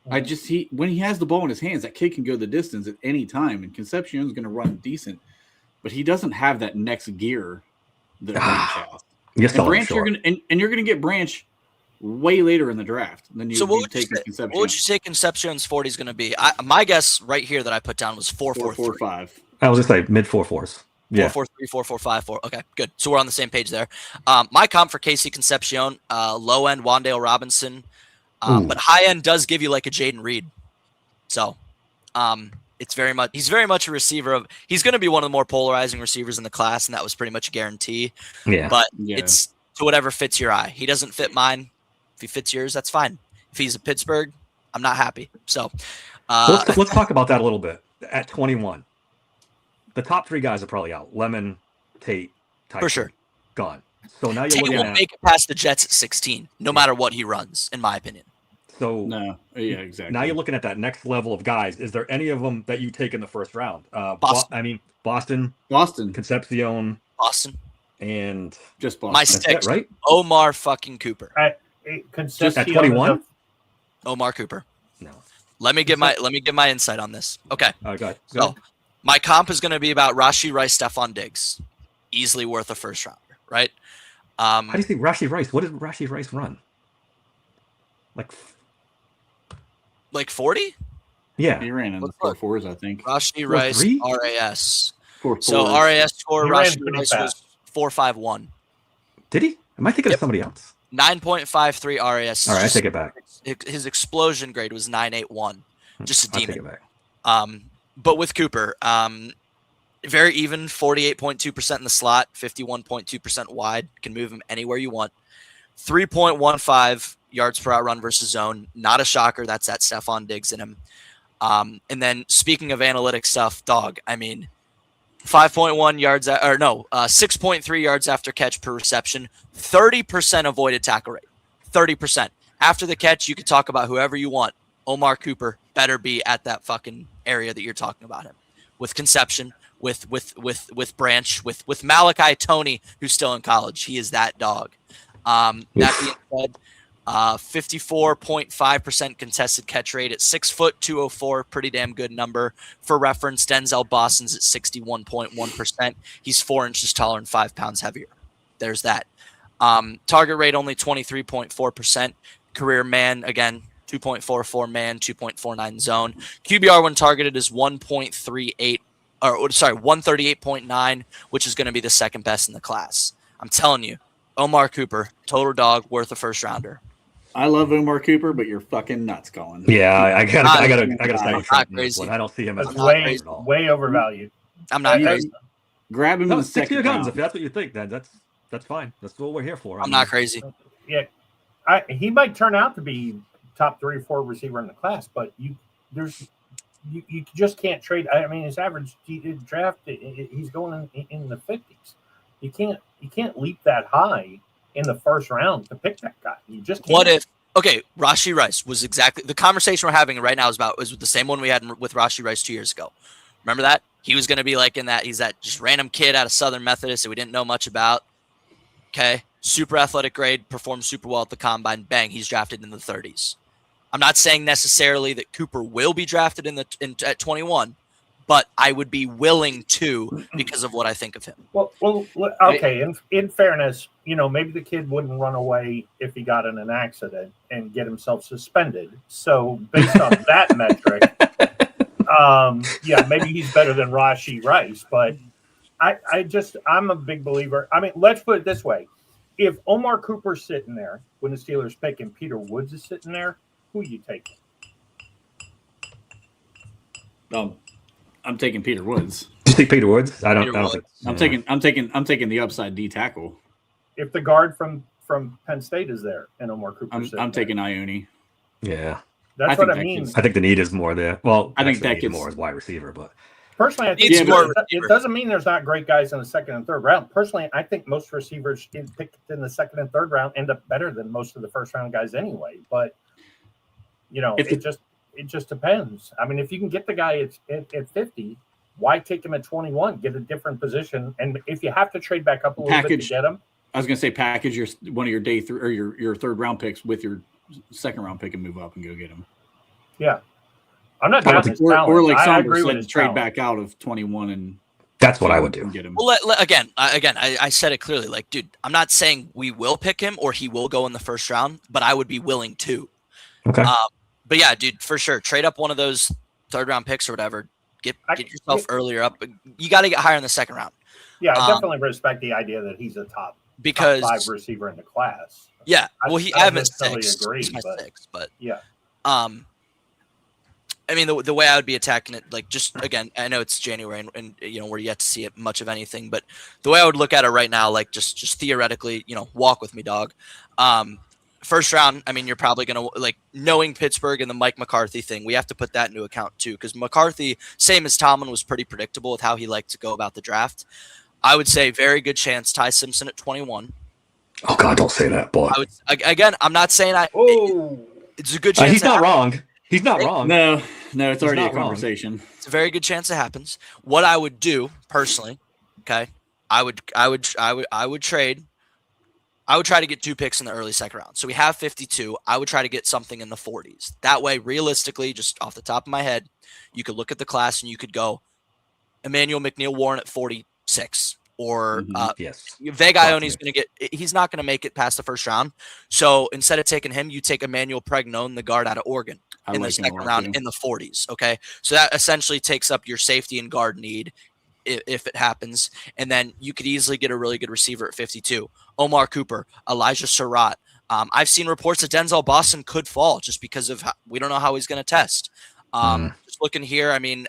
When he has the ball in his hands, that kid can go the distance at any time, and Concepcion's going to run decent, but he doesn't have that next gear that Branch has. Yes, and Branch, you're going to get Branch way later in the draft than you take Concepcion. What would you say Concepcion's 40 is going to be? My guess right here that I put down was 4.45. I was just like mid 4.4s. Yeah. 4.43, 4.45, 4. Okay, good. So we're on the same page there. My comp for Casey Concepcion, low end Wan'Dale Robinson, but high end does give you like a Jaden Reed. So, he's very much a receiver he's going to be one of the more polarizing receivers in the class, and that was pretty much a guarantee. Yeah. But it's to whatever fits your eye. He doesn't fit mine. If he fits yours, that's fine. If he's a Pittsburgh, I'm not happy. So, let's talk about that a little bit. At 21. The top 3 guys are probably out. Lemon, Tate, Tyson. For sure. Gone. So now you're Tate looking will at make it past the Jets at 16, no matter what he runs, in my opinion. so No, yeah, exactly. now you're looking at that next level of guys. Is there any of them that you take in the first round? Boston. Boston, Concepcion, Boston, and just Boston. my that's sixth, it, right? Omar fucking Cooper. Just at 21? Omar Cooper. No. Let me give my insight on this. Okay. Go So ahead. my comp is going to be about Rashee Rice, Stephon Diggs, easily worth a first rounder, right? How do you think Rashee Rice? What did Rashee Rice run? Like 40? Yeah. He ran in the Let's look. 4.4s, I think. Rashee Rice, 4.3? RAS. 4.4s. So RAS score, He ran Rashee pretty Rice fast. was 4.51. Did he? Am I thinking of somebody else? 9.53 RAS. All right, I take it back. His explosion grade was 9.81. Just a I'll take demon. it back. But with Cooper, very even, 48.2% in the slot, 51.2% wide. Can move him anywhere you want. 3.15 yards per out run versus zone. Not a shocker. That's that Stephon Diggs in him. And then speaking of analytic stuff, dog, I mean, 5.1 yards, 6.3 yards after catch per reception, 30% avoided tackle rate, 30%. After the catch, you can talk about whoever you want. Omar Cooper better be at that fucking area that you're talking about him. With Conception, with Branch, with Malachi Tony, who's still in college. He is that dog. That being said, 54.5% contested catch rate at 6 foot 204, pretty damn good number. For reference, Denzel Boston's at 61.1%. He's 4 inches taller and 5 pounds heavier. There's that. Target rate only 23.4%. Career man, again, 2.44 man, 2.49 zone. QBR when targeted is 138.9, which is going to be the second best in the class. I'm telling you, Omar Cooper, total dog, worth a first rounder. I love Omar Cooper, but you're fucking nuts, Colin. Yeah, I gotta I'm start not crazy. I don't see him as That's a way, crazy at all. way overvalued. I'm not crazy. Grab him in No, the stick to your second guns. round. If that's what you think, then that's fine. That's what we're here for. I'm not crazy. Yeah, he might turn out to be top 3 or 4 receiver in the class, but you just can't trade. I mean, his average draft, he's going in the 50s. You can't leap that high in the first round to pick that guy. You just can't. What if? Okay, Rashee Rice was exactly the conversation we're having right now is the same one we had with Rashee Rice 2 years ago. Remember that? He was going to be like in that. He's that just random kid out of Southern Methodist that we didn't know much about. Okay, super athletic grade, performed super well at the combine. Bang, he's drafted in the 30s. I'm not saying necessarily that Cooper will be drafted at 21, but I would be willing to because of what I think of him. Well, okay. In fairness, maybe the kid wouldn't run away if he got in an accident and get himself suspended. So based on that metric, yeah, maybe he's better than Rashee Rice. But I'm a big believer. I mean, let's put it this way: if Omar Cooper's sitting there when the Steelers pick and Peter Woods is sitting there, who are you taking? I'm taking Peter Woods. Do you think Peter Woods? I don't think. I'm taking the upside D tackle. If the guard from Penn State is there and Omar Cooper's I'm taking Ione. Yeah. That's what I mean. I think the need is more there. Well, I think actually, that need gets more as wide receiver, but Personally, I think it doesn't mean there's not great guys in the second and third round. Personally, I think most receivers picked in the second and third round end up better than most of the first round guys anyway. But it just depends. I mean, if you can get the guy at 50, why take him at 21? Get a different position, and if you have to trade back up a little bit to get him, I was going to say package one of your day three or your third round picks with your second round pick and move up and go get him. Yeah, I'm not down his talent. Or like I Saunders agree said, with trade talent. back out of 21 and that's what I would do. Get him. Well, I said it clearly. Like, dude, I'm not saying we will pick him or he will go in the first round, but I would be willing to. Okay. But yeah, dude, for sure, trade up one of those third round picks or whatever. Get yourself earlier up. You got to get higher in the second round. Yeah, I definitely respect the idea that he's a top 5 receiver in the class. Yeah, well, I haven't necessarily agree, but yeah. I mean, the way I would be attacking it, like, just again, I know it's January and we're yet to see it much of anything, but the way I would look at it right now, like, just theoretically, walk with me, dog. First round, I mean, you're probably going to, like, knowing Pittsburgh and the Mike McCarthy thing, we have to put that into account too, because McCarthy, same as Tomlin, was pretty predictable with how he liked to go about the draft. I would say very good chance Ty Simpson at 21. Oh God, don't say that, boy. Again, I'm not saying it's a good chance. He's not wrong. He's not wrong. No, it's already a conversation. Wrong. It's a very good chance it happens. What I would do personally, okay, I would trade. I would try to get 2 picks in the early second round. So we have 52. I would try to get something in the 40s. That way, realistically, just off the top of my head, you could look at the class and you could go Emmanuel McNeil-Warren at 46. Or Vega Ione's going to get – he's not going to make it past the first round. So instead of taking him, you take Emmanuel Pregnon, the guard out of Oregon, in the second round in the 40s, okay? So that essentially takes up your safety and guard need if it happens. And then you could easily get a really good receiver at 52. Omar Cooper, Elijah Surratt. I've seen reports that Denzel Boston could fall just because of we don't know how he's going to test. Just looking here, I mean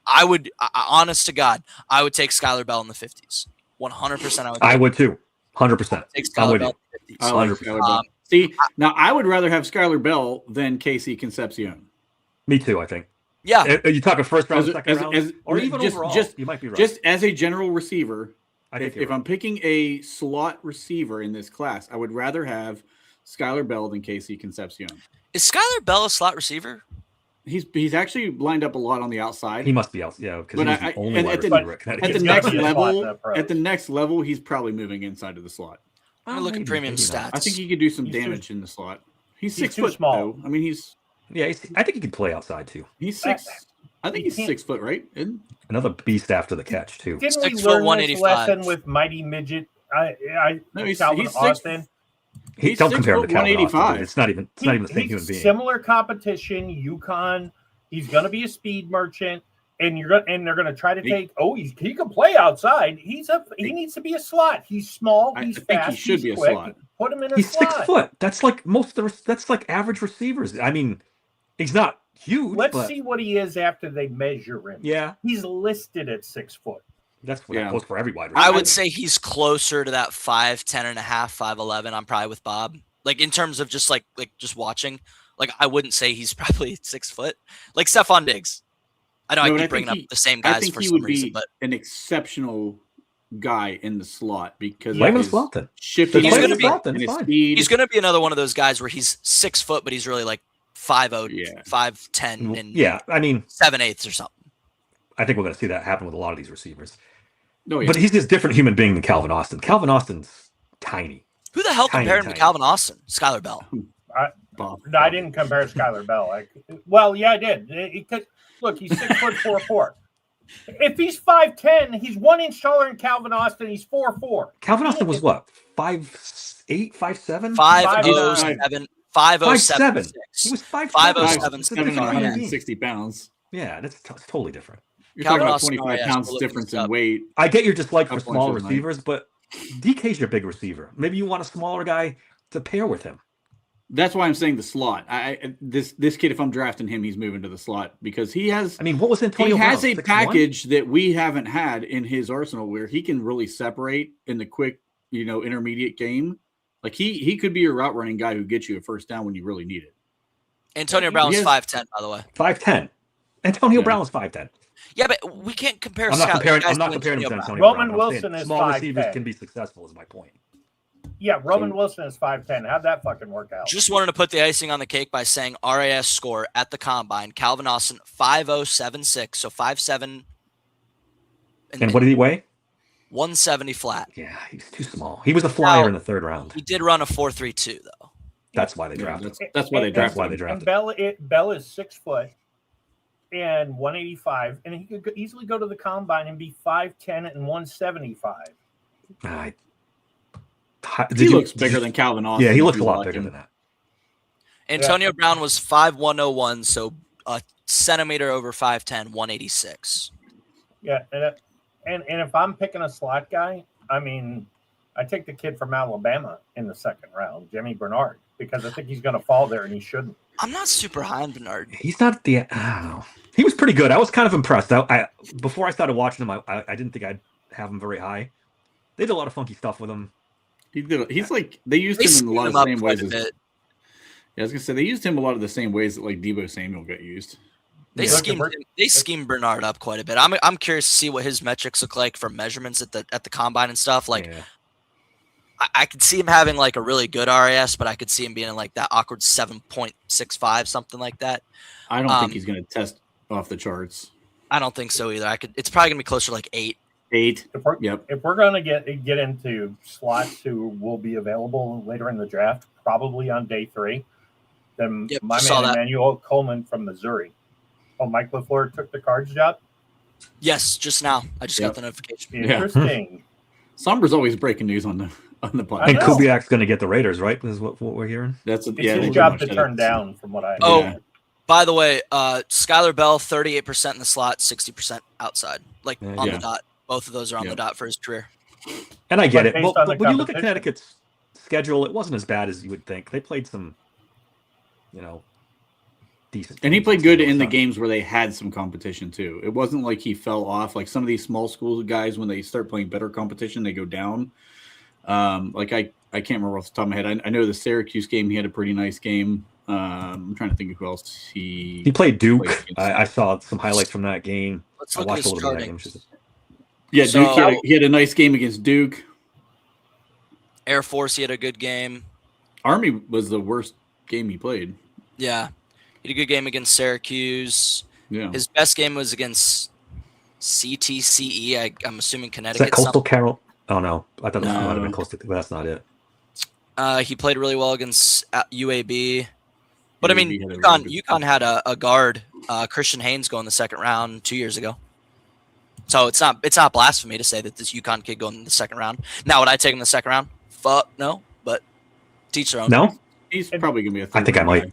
I would, honest to God, I would take Skylar Bell in the 50s. 100% I would too. 100%. Take Skylar Bell in the 50s. I like Skylar Bell. See, now I would rather have Skylar Bell than Casey Concepcion. Me too, I think. Yeah. Are you talking first round, second round? Or even overall? You might be right. Just as a general receiver, if I'm picking a slot receiver in this class, I would rather have Skylar Bell than Casey Concepcion. Is Skylar Bell a slot receiver? He's actually lined up a lot on the outside. He must be out, yeah. Because he's the only wide receiver at the next level, he's probably moving inside of the slot. I'm looking premium stats. I think he could do some damage in the slot. He's 6 foot small. though. I mean, I think he could play outside too. He's 6. I think he's 6 foot, right? Another beast after the catch too. Didn't we learn this lesson with Mighty Midget? Calvin Austin. Don't compare him to Calvin Austin. It's not even the same human being. Similar competition, UConn. He's going to be a speed merchant, and they're going to try to take. He can play outside. He needs to be a slot. He's small. He's fast. He should be quick. a slot. Put him in a he's slot. 6 foot. That's like that's like average receivers. I mean, he's not huge. Let's see what he is after they measure him. Yeah, he's listed at 6 foot. That's what it goes for every wide receiver. I would say he's closer to that 5'10 and a half, 5'11. I'm probably with Bob. Like in terms of just like just watching, like I wouldn't say he's probably 6 foot. Like Stephon Diggs. I know I keep bringing up the same guys for some reason, but an exceptional guy in the slot because blame his slot then. Shifting. He's going to be another one of those guys where he's 6 foot, but he's really like 5'0", 5'10", and I mean 7/8 or something. I think we're going to see that happen with a lot of these receivers. No, but he's this different human being than Calvin Austin. Calvin Austin's tiny. Who the hell compared him to Calvin Austin? Skylar Bell. I didn't compare Skylar Bell. I did. Look, he's 6'4". If he's 5'10", he's 1 inch taller than Calvin Austin. He's 4'4". Calvin Austin was what? 5'8", 5'7"? 5'07". 5'07". He was 5'07", 760 pounds. Yeah, that's totally different. You're talking about 25 pounds difference in weight. I get your dislike for small receivers, but DK's your big receiver. Maybe you want a smaller guy to pair with him. That's why I'm saying the slot. This kid, if I'm drafting him, he's moving to the slot because he has. I mean, what was Antonio? He has Brown, a package that we haven't had in his arsenal where he can really separate in the quick, intermediate game. Like he could be a route running guy who gets you a first down when you really need it. Antonio Brown's 5'10", by the way. 5'10". Antonio Brown was 5'10". Yeah, but we can't compare. I'm not comparing him to Antonio Brown. Roman Wilson is 5'10". Small receivers can be successful, is my point. Yeah, Roman Wilson is 5'10". How'd that fucking work out? Just wanted to put the icing on the cake by saying RAS score at the combine. Calvin Austin 5'0", so 5'7". And what did he weigh? 170 flat. Yeah, he's too small. He was a flyer in the third round. He did run a 4.32 though. That's why they drafted. That's why they drafted. And Bell is 6 foot and 185, and he could easily go to the combine and be 5'10" and 175. He looks bigger than Calvin Austin. Yeah, he looks a lot bigger than that. Antonio Brown was 5'1", so a centimeter over 5'10", 186. Yeah, and if I'm picking a slot guy, I mean, I take the kid from Alabama in the second round, Jimmy Bernard, because I think he's going to fall there, and he shouldn't. I'm not super high on Bernard. He's not I don't know. He was pretty good. I was kind of impressed. Before I started watching him, I didn't think I'd have him very high. They did a lot of funky stuff with him. He's like they used him in a lot of the same ways. I was gonna say they used him a lot of the same ways that like Deebo Samuel got used. They schemed Bernard up quite a bit. I'm curious to see what his metrics look like for measurements at the combine and stuff. Like, I could see him having like a really good RAS, but I could see him being in like that awkward 7.65, something like that. I don't think he's going to test off the charts. I don't think so either. It's probably going to be closer to like 8. If we're going to get into slots who will be available later in the draft, probably on day 3, then my man Emmanuel Coleman from Missouri. Oh, Mike LaFleur took the Cards job? Yes, just now. I just got the notification. Interesting. Somber's always breaking news on the podcast. And Kubiak's going to get the Raiders, right? Is what we're hearing. It's his job to turn down, from what I. By the way, Skylar Bell, 38% in the slot, 60% outside, on the dot. Both of those are on the dot for his career. And I get it. Well, but when you look at Connecticut's schedule, it wasn't as bad as you would think. They played some, decent. And he played good in the games where they had some competition too. It wasn't like he fell off. Like some of these small school guys, when they start playing better competition, they go down. I can't remember off the top of my head. I know the Syracuse game, he had a pretty nice game. I'm trying to think of who else he played Duke. I saw some highlights from that game. I watched a little bit of that game. Yeah, Duke. He had a nice game against Duke. Air Force, he had a good game. Army was the worst game he played. Yeah. He had a good game against Syracuse. Yeah. His best game was against CTCE. I'm assuming Connecticut. Is that Coastal Carroll? Oh, no. I thought it might have been Coastal, but that's not it. He played really well against UAB. But, I mean, UConn had a guard, Christian Haynes, go in the second round 2 years ago. So it's not blasphemy to say that this UConn kid going in the second round. Now, would I take him in the second round? Fuck no, but teach their own. No? He's probably going to be a third. I think I might.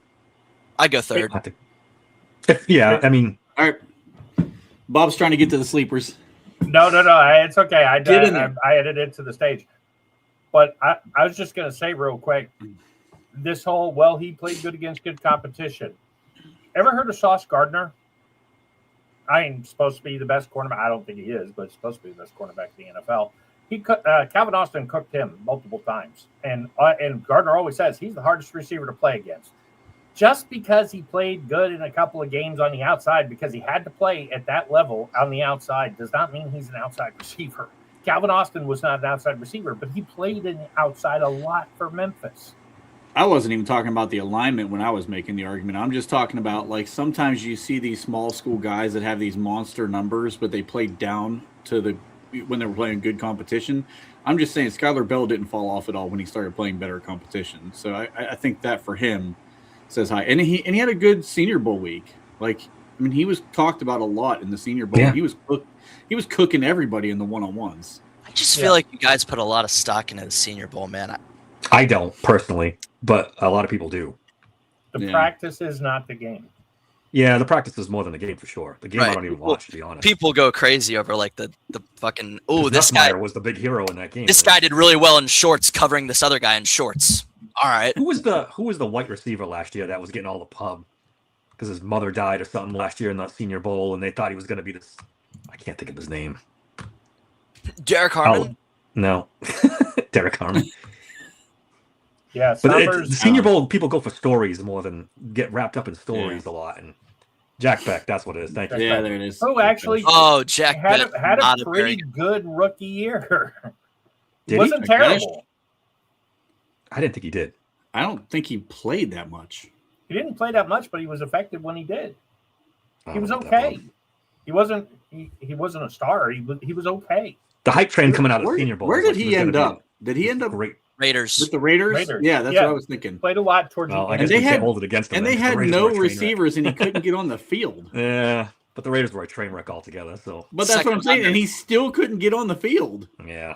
I'd go third. I think. I mean. All right. Bob's trying to get to the sleepers. No. It's okay. I added it to the stage. But I was just going to say real quick, this whole, he played good against good competition. Ever heard of Sauce Gardner? I ain't supposed to be the best cornerback. I don't think he is, but he's supposed to be the best cornerback in the NFL. Calvin Austin cooked him multiple times. And Gardner always says he's the hardest receiver to play against. Just because he played good in a couple of games on the outside, because he had to play at that level on the outside, does not mean he's an outside receiver. Calvin Austin was not an outside receiver, but he played in the outside a lot for Memphis. I wasn't even talking about the alignment when I was making the argument. I'm just talking about, sometimes you see these small school guys that have these monster numbers, but they played down to when they were playing good competition. I'm just saying Skylar Bell didn't fall off at all when he started playing better competition. So I think that for him says high. And he had a good Senior Bowl week. He was talked about a lot in the Senior Bowl. Yeah. He was cooking everybody in the one-on-ones. I just feel like you guys put a lot of stock into the Senior Bowl, man. I don't personally, but a lot of people do. The practice is not the game. Yeah, the practice is more than the game for sure. The game I don't even watch, to be honest. People go crazy over the fucking. Oh, this guy guy was the big hero in that game. This guy did really well in shorts, covering this other guy in shorts. All right. Who was the white receiver last year that was getting all the pub because his mother died or something last year in that Senior Bowl, and they thought he was going to be this. I can't think of his name. Derek Harmon. No, Derek Harmon. Yeah, but the Senior Bowl, people go for stories more than get wrapped up in stories a lot. And Jack Beck, that's what it is. Thank you. Yeah, there it is. Oh, actually, Jack had Beck a pretty good rookie year. It wasn't terrible. I didn't think he did. I don't think he played that much. He didn't play that much, but he was effective when he did. He was okay. He wasn't a star. He was okay. The hype train coming out of the Senior Bowl. Where did he end up? Did he end up great? Raiders. With the Raiders? Yeah, that's what I was thinking. Played a lot towards the end. And they had hold it against them. And they had no receivers, and he couldn't get on the field. Yeah, but the Raiders were a train wreck altogether. So, but that's what I'm saying, and he still couldn't get on the field. Yeah,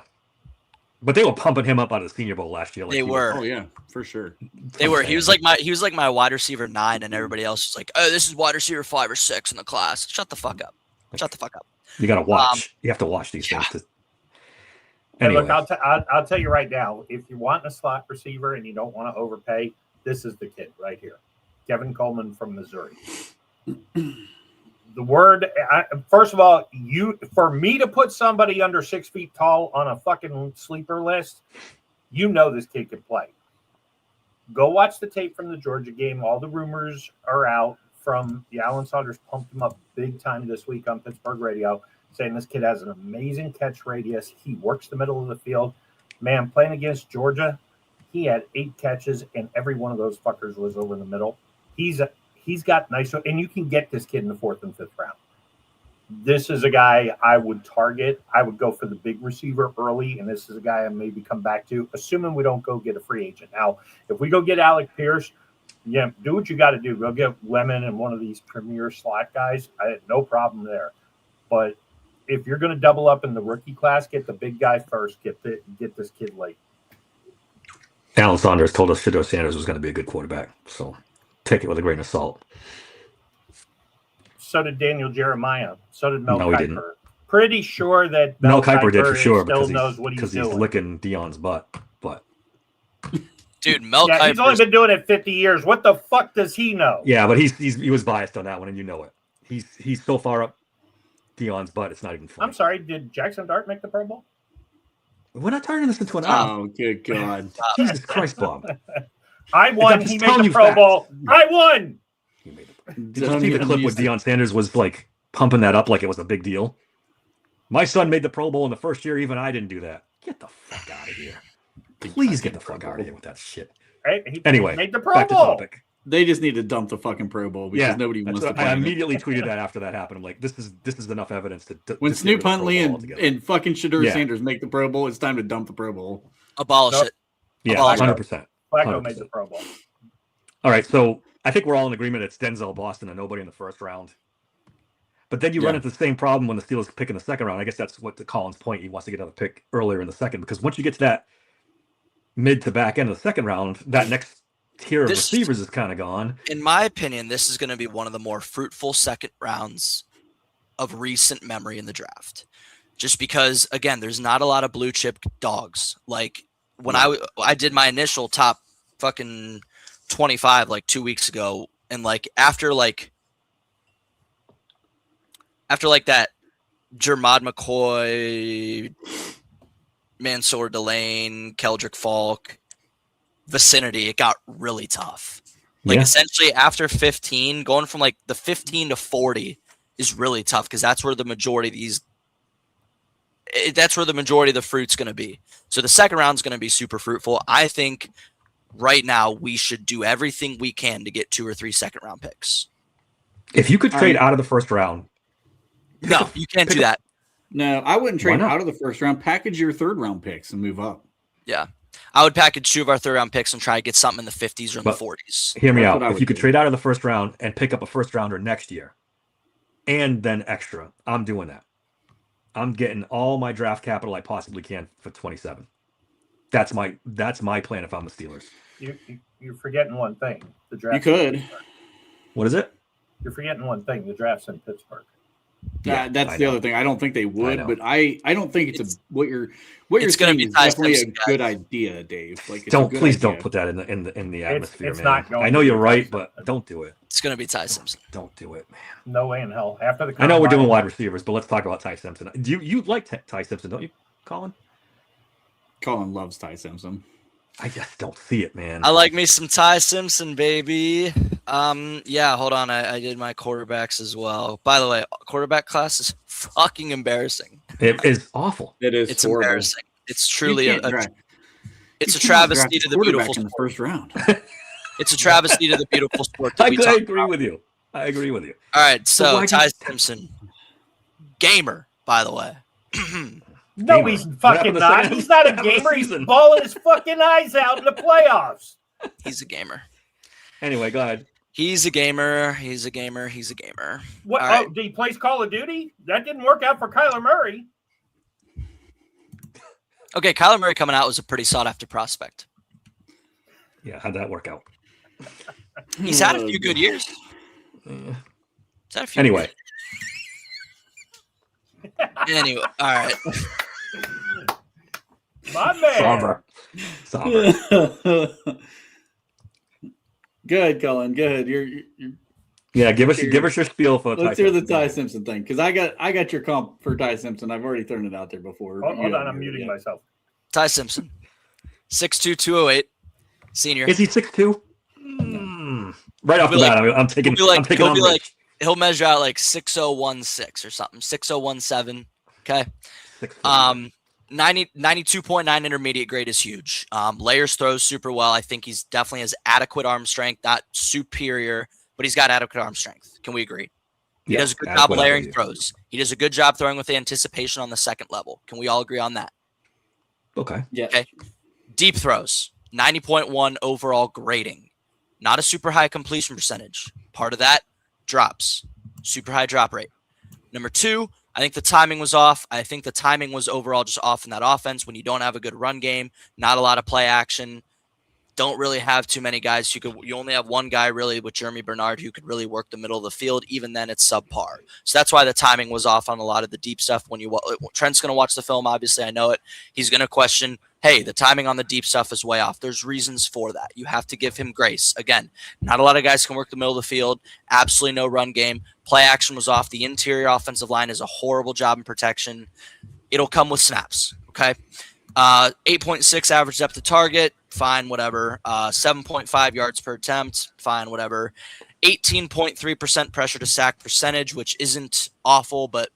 but they were pumping him up out of the Senior Bowl last year. They were. Oh yeah, for sure. They were. He was like my wide receiver 9, and everybody else was like, "Oh, this is wide receiver 5 or 6 in the class." Shut the fuck up. Shut the fuck up. You got to watch. You have to watch these things. Anyway. Look, I'll tell you right now, if you want a slot receiver and you don't want to overpay, this is the kid right here. Kevin Coleman from Missouri. First of all, for me to put somebody under 6 feet tall on a fucking sleeper list, this kid can play. Go watch the tape from the Georgia game. All the rumors are out from the Alan Saunders pumped him up big time this week on Pittsburgh radio, saying this kid has an amazing catch radius. He works the middle of the field. Man, playing against Georgia, he had 8 catches, and every one of those fuckers was over the middle. He's got nice, and you can get this kid in the 4th and 5th round. This is a guy I would target. I would go for the big receiver early, and this is a guy I maybe come back to, assuming we don't go get a free agent. Now, if we go get Alec Pierce, yeah, do what you got to do. Go get Lemon and one of these premier slot guys. I had no problem there. But if you're going to double up in the rookie class, get the big guy first. Get this kid late. Alan Saunders told us Shedeur Sanders was going to be a good quarterback, so take it with a grain of salt. So did Daniel Jeremiah. So did Mel No, Kiper. he didn't. Pretty sure that Mel Kiper did for sure still knows what he's doing. He's licking Dion's butt. But Dude, Mel yeah, Kiper. He's only been doing it 50 years. What the fuck does he know? yeah, but he was biased on that one, and you know it. He's so far up Dion's butt, it's not even funny. I'm sorry. Did Jackson Dart make the Pro Bowl? We're not turning this into an Oh, good God. Jesus Christ, Bob. I won. just He made telling the you Pro facts. Bowl. I won. Did you see the clip where Deion Sanders was like pumping that up like it was a big deal? My son made the Pro Bowl in the first year. Even I didn't do that. Get the fuck out of here. Please get the fuck out of here with that shit. Right? Anyway, he made the Pro back to Bowl. topic. They just need to dump the fucking Pro Bowl because nobody wants to play I in it. immediately tweeted that after that happened. I'm like, this is enough evidence to When to Snoop get rid of the Huntley Pro Bowl altogether. and fucking Shedeur Yeah. Sanders make the Pro Bowl, it's time to dump the Pro Bowl. Abolish Nope. it. Yeah, Flacco. 100%. Flacco made the Pro Bowl. All right, so I think we're all in agreement it's Denzel Boston and nobody in the first round. But then you run into the same problem when the Steelers pick in the second round. I guess that's what to Colin's point. He wants to get another pick earlier in the second because once you get to that mid to back end of the second round, that next tier of receivers is kind of gone. In my opinion, this is going to be one of the more fruitful second rounds of recent memory in the draft. Just because, again, there's not a lot of blue chip dogs. Like when I did my initial top fucking 25 like 2 weeks ago, and like after that Jermod McCoy, Mansour Delane, Keldrick Falk vicinity, it got really tough. Like essentially after 15, going from like the 15 to 40 is really tough because that's where the majority of the fruit's going to be. So the second round is going to be super fruitful. I think right now we should do everything we can to get 2 or 3 second round picks. If you could trade out of the first round. No, you can't do that. No, I wouldn't trade out of the first round. Package your third round picks and move up. Yeah. I would package 2 of our third round picks and try to get something in the 50s or in the 40s. Hear me out. If you could trade out of the first round and pick up a first rounder next year and then extra, I'm doing that. I'm getting all my draft capital I possibly can for 27. That's my plan if I'm the Steelers. You're forgetting one thing. The draft. You could. What is it? You're forgetting one thing. The draft's in Pittsburgh. Yeah, that's the other thing. I don't think they would, but I don't think it's what you're saying is definitely a good idea, Dave. Like, please don't put that in the atmosphere, it's man. not going I know to you're be right, but don't do it. It's going to be Ty Simpson. Don't do it, man. No way in hell. After the I know we're doing wide receivers, but let's talk about Ty Simpson. You like Ty Simpson, don't you, Colin? Colin loves Ty Simpson. I just don't see it, man. I like me some Ty Simpson, baby. Yeah, hold on. I did my quarterbacks as well. By the way, quarterback class is fucking embarrassing. It is awful. It's horrible. Embarrassing. It's truly it's a travesty to the beautiful in the first round. It's a travesty to the beautiful sport. I agree with you. I agree with you. All right, so Ty Simpson, gamer, by the way. No, gamer. He's fucking not. He's not a gamer. He's balling his fucking eyes out in the playoffs. He's a gamer. Anyway, go ahead. He's a gamer. He's a gamer. He's a gamer. What? Right. Oh, he plays Call of Duty? That didn't work out for Kyler Murray. Okay, Kyler Murray coming out was a pretty sought-after prospect. Yeah, how'd that work out? He's had a few good years. Anyway. Anyway, all right. My man. Somber. Good, Colin. Good. You're yeah, give us your spiel for Let's hear the Ty Simpson thing, because I got your comp for Ty Simpson. I've already thrown it out there before. Hold on, I'm muting myself. Ty Simpson, 6'2", 208, senior. Is he 6'2"? Right off the bat, I'm taking. He'll measure out like 6'0", 1'6" or something, 6'0", 1'7". Okay. 92.9 intermediate grade is huge. Layers throws super well. I think he's definitely has adequate arm strength, not superior, but he's got adequate arm strength. Can we agree? He does a good job layering throws. He does a good job throwing with anticipation on the second level. Can we all agree on that? Okay. Yeah. Okay. Deep throws, 90.1 overall grading. Not a super high completion percentage. Part of that, drops. Super high drop rate. Number 2, I think the timing was off. I think the timing was overall just off in that offense when you don't have a good run game, not a lot of play action. Don't really have too many guys. You only have one guy really with Jeremy Bernard who could really work the middle of the field. Even then, it's subpar. So that's why the timing was off on a lot of the deep stuff. When Trent's going to watch the film, obviously, I know it. He's going to question, hey, the timing on the deep stuff is way off. There's reasons for that. You have to give him grace. Again, not a lot of guys can work the middle of the field. Absolutely no run game. Play action was off. The interior offensive line is a horrible job in protection. It'll come with snaps. Okay. 8.6 average depth of target, fine, whatever. 7.5 yards per attempt, fine, whatever. 18.3% pressure to sack percentage, which isn't awful, but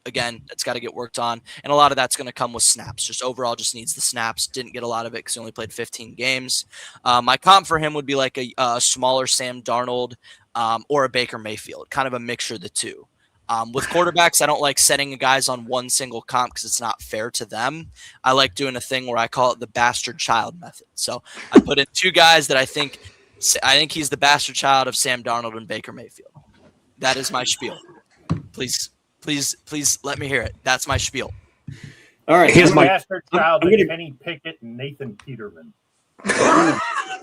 again, it's got to get worked on. And a lot of that's going to come with snaps. Just overall, just needs the snaps. Didn't get a lot of it because he only played 15 games. My comp for him would be like a smaller Sam Darnold or a Baker Mayfield, kind of a mixture of the two. With quarterbacks, I don't like setting guys on one single comp because it's not fair to them. I like doing a thing where I call it the bastard child method. So I put in 2 guys that I think he's the bastard child of Sam Darnold and Baker Mayfield. That is my spiel. Please let me hear it. That's my spiel. All right. Here's my bastard child of Kenny Pickett and Nathan Peterman.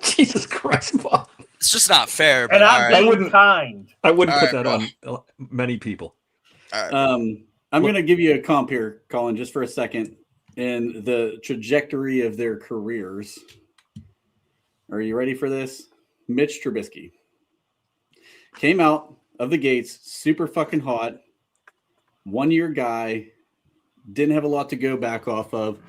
Jesus Christ, Bob. It's just not fair. But and I'm being kind. I wouldn't put that on many people. I'm going to give you a comp here, Colin, just for a second, in the trajectory of their careers. Are you ready for this? Mitch Trubisky came out of the gates super fucking hot, 1-year guy, didn't have a lot to go back off of.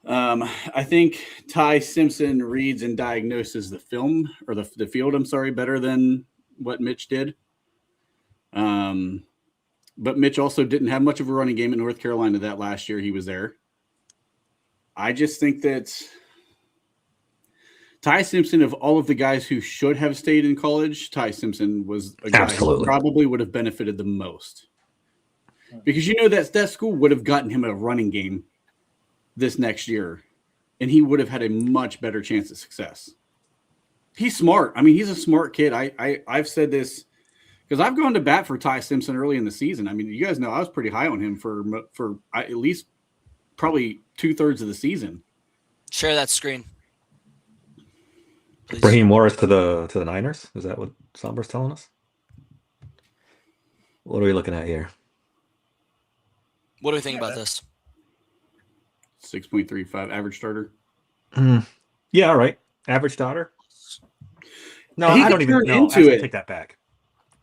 I think Ty Simpson reads and diagnoses the film or the field, better than what Mitch did. But Mitch also didn't have much of a running game in North Carolina that last year he was there. I just think that Ty Simpson, of all of the guys who should have stayed in college, Ty Simpson was a guy who probably would have benefited the most. Because that school would have gotten him a running game this next year, and he would have had a much better chance of success. He's smart. I mean, he's a smart kid. I've said this because I've gone to bat for Ty Simpson early in the season. I mean, you guys know I was pretty high on him for at least probably 2/3 of the season. Share that screen. Please. Raheem Morris to the Niners. Is that what Somber's telling us? What are we looking at here? What do we think about this? 6.35 average starter. Yeah, all right. Average starter. No, I don't even know. I take that back.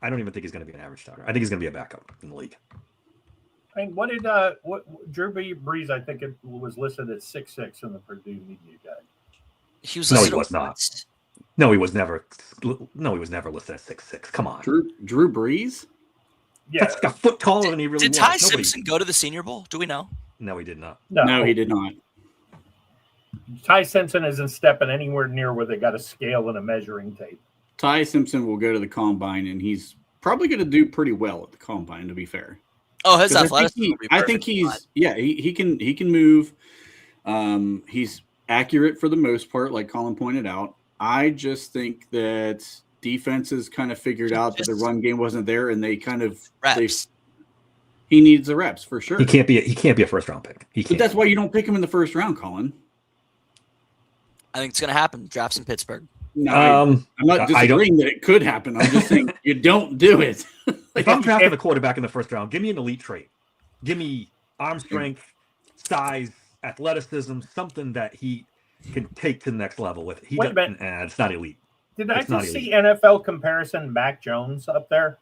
I don't even think he's going to be an average starter. I think he's going to be a backup in the league. I mean, what Drew Brees? I think it was listed at 6'6" in the Purdue media guide. He was not. No, he was never. No, he was never listed at 6'6". Come on, Drew Brees. Yeah, that's like a foot taller than he really was. Did Ty Simpson go to the Senior Bowl? Do we know? No, he did not. No, he did not. Ty Simpson isn't stepping anywhere near where they got a scale and a measuring tape. Ty Simpson will go to the combine, and he's probably going to do pretty well at the combine, to be fair. Oh, his athleticism. I think he's he can move. He's accurate for the most part, like Colin pointed out. I just think that defenses kind of figured out that the run game wasn't there, and they kind of reps. He needs the reps for sure. He can't be a first round pick. But that's why you don't pick him in the first round, Colin. I think it's going to happen. Drafts in Pittsburgh. No, I'm not disagreeing that it could happen. I'm just saying you don't do it. If I'm drafting a quarterback in the first round, give me an elite trait. Give me arm strength, size, athleticism, something that he can take to the next level with. It's not elite. Did I just see NFL comparison Mac Jones up there?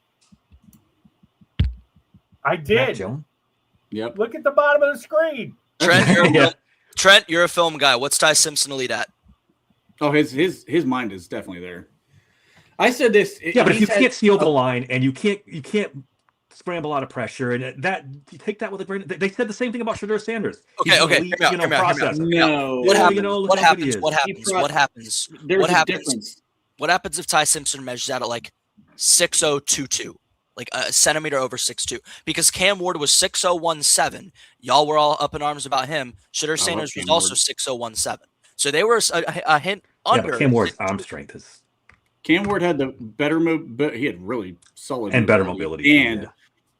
I did. Mac Jones? Yep. Look at the bottom of the screen. Trent, you're a film guy. What's Ty Simpson elite at? Oh, his mind is definitely there. I said this. Yeah, but if you can't see over the line and you can't scramble out of pressure, and that you take that with a grain. They said the same thing about Shedeur Sanders. Okay, He's an okay. elite, Hear me out, processor. No. What Yeah, happens? you know, What look how good he happens? is. What happens? What happens? There's What a happens? difference. What happens if Ty Simpson measures out at like 6'0", like a centimeter over 6'2"? Because Cam Ward was 6'0", Y'all were all up in arms about him. Shedeur Sanders was also 6'0", So they were a hint under. Yeah, but Cam Ward's arm strength is. Cam Ward had the better he had really solid And better mobility, and yeah.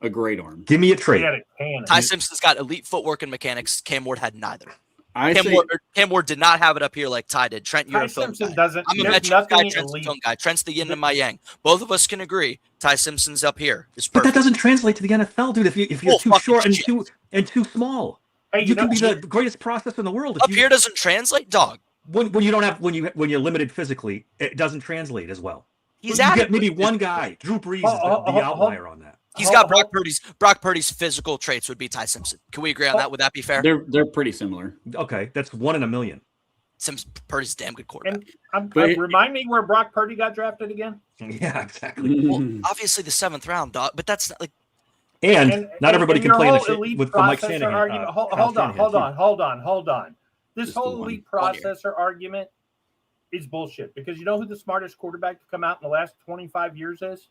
a great arm. Give me a He trade. had a cannon. Ty Simpson's got elite footwork and mechanics. Cam Ward had neither. I say Cam Ward did not have it up here like Ty did. Trent, you're Ty a film Simpson guy. doesn't. I'm a There's metrics guy. nothing Trent's a elite. film guy. Trent's the yin and my yang. Both of us can agree. Ty Simpson's up here. Is But perfect. that doesn't translate to the NFL, dude. If you're Well, too fucking short shit. and too small, Hey, you know, can be the greatest processor in the world. If Up you, here doesn't translate, dog. when you don't have when you're limited physically, it doesn't translate as well. He's you at get it. maybe one guy. Drew Brees is the outlier on that. He's got Brock Purdy's physical traits would be Ty Simpson. Can we agree on that? Would that be fair? they're pretty similar. Okay, that's 1 in a million. Purdy's a damn good quarterback. And But- remind me where Brock Purdy got drafted again. Yeah, exactly. Well, obviously the 7th round, dog. But that's not like And not everybody can your play in the whole shit elite with Mike processor Shanahan. argument. Kyle Hold Shanahan, on. This Just the whole one. elite 1 year. processor argument is bullshit because you know who the smartest quarterback to come out in the last 25 years is?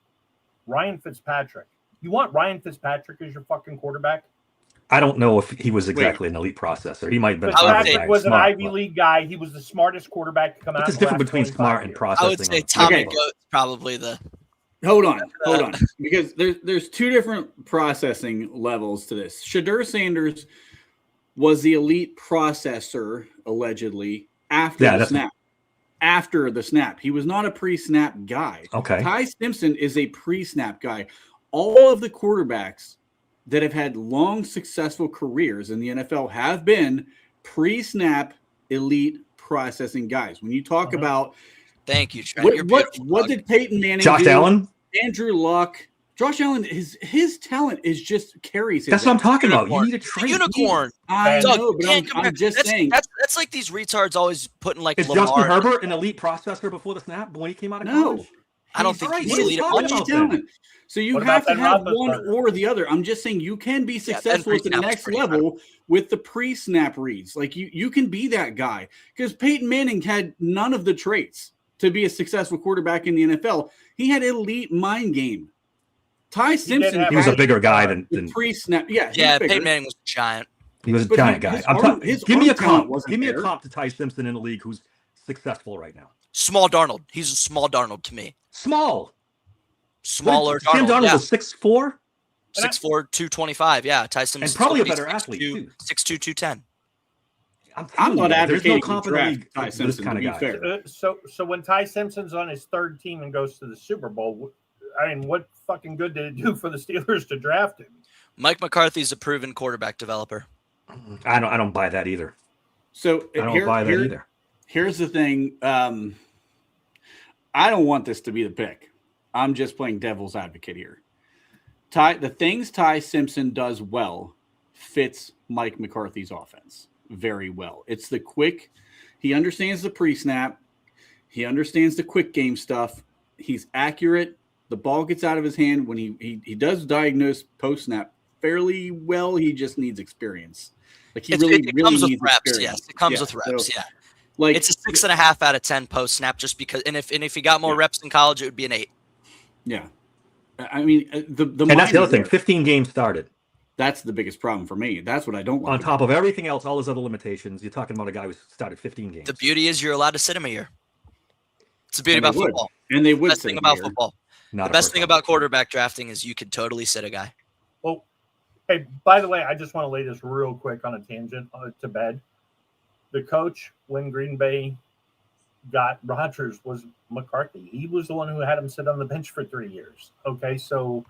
Ryan Fitzpatrick. You want Ryan Fitzpatrick as your fucking quarterback? I don't know if he was exactly an elite processor. He might have been. Fitzpatrick was an smart, Ivy but- League guy. He was the smartest quarterback to come out. But there's in the difference last between 25 smart and years. processing. I would say on Tommy Okay. Goat's probably the Hold on, because there's two different processing levels to this. Shedeur Sanders was the elite processor allegedly after the snap. After the snap, he was not a pre-snap guy. Okay. Ty Simpson is a pre-snap guy. All of the quarterbacks that have had long, successful careers in the NFL have been pre-snap elite processing guys. When you talk about thank you, Trent. You're beautiful, what dog. did Peyton Manning Josh do? Allen. Andrew Luck. Josh Allen, his talent is just carries his. That's what I'm talking about. You Unicorn. need a The trade. unicorn. I Dog, know, you but can't compare- I'm just that's, saying. That's like these retards always putting like Is Lamar. Justin Herbert an elite processor before the snap when he came out of No. college? I don't He's think right. he's What are you elite at talking much. about Talent. then? So you What have about to Ben have one Roethlisberger? or the other. I'm just saying you can be successful at the pre-snap was next pretty level with the pre-snap reads. Like you can be that guy because Peyton Manning had none of the traits to be a successful quarterback in the NFL. He had elite mind game. Ty Simpson have- He was a had bigger guy the than pre-snap. Yeah, he Yeah, was bigger. Peyton Manning was a giant. he was a But giant his guy. arm- his Give me a arm talent comp. wasn't Give me a there. comp to Ty Simpson in the league who's successful right now. Small Darnold. He's a small Darnold to me. Small. Smaller Sam Darnold. Darnold Yeah. was 6'4". 6'4", 225. Yeah, Ty Simpson's probably a gonna be better athlete, 6'2", too. 6'2", 210. I'm not there's no advocating comp to in the draft league Ty for this Simpson, kind to of be guy. fair. So when Ty Simpson's on his third team and goes to the Super Bowl, I mean, what fucking good did it do for the Steelers to draft him? Mike McCarthy's a proven quarterback developer. I don't buy that either. So I don't buy that either. Here's the thing. I don't want this to be the pick. I'm just playing devil's advocate here. The things Ty Simpson does well fits Mike McCarthy's offense very well. It's the quick. He understands the pre-snap. He understands the quick game stuff. He's accurate. The ball gets out of his hand when he does diagnose post-snap fairly well. He just needs experience. Like he It really comes with needs reps. experience. Yes, it comes Yeah, with reps. so, Yeah, like it's a 6.5 out of 10 post snap. Just because, and if he got more reps in college, it would be an 8. yeah. I mean, the And that's mind the other is thing. there. 15 games started. That's the biggest problem for me. That's what I don't On want. top of everything else, all his other limitations, you're talking about a guy who started 15 games. The beauty is you're allowed to sit him a year. It's the beauty And they about would. football. And they would Best sit thing him about here. football. Not The a best first thing round about pick. quarterback drafting is you could totally sit a guy. Well, hey, by the way, I just want to lay this real quick on a tangent to bed. The coach, when Green Bay got Rodgers, was McCarthy. He was the one who had him sit on the bench for 3 years. Okay, so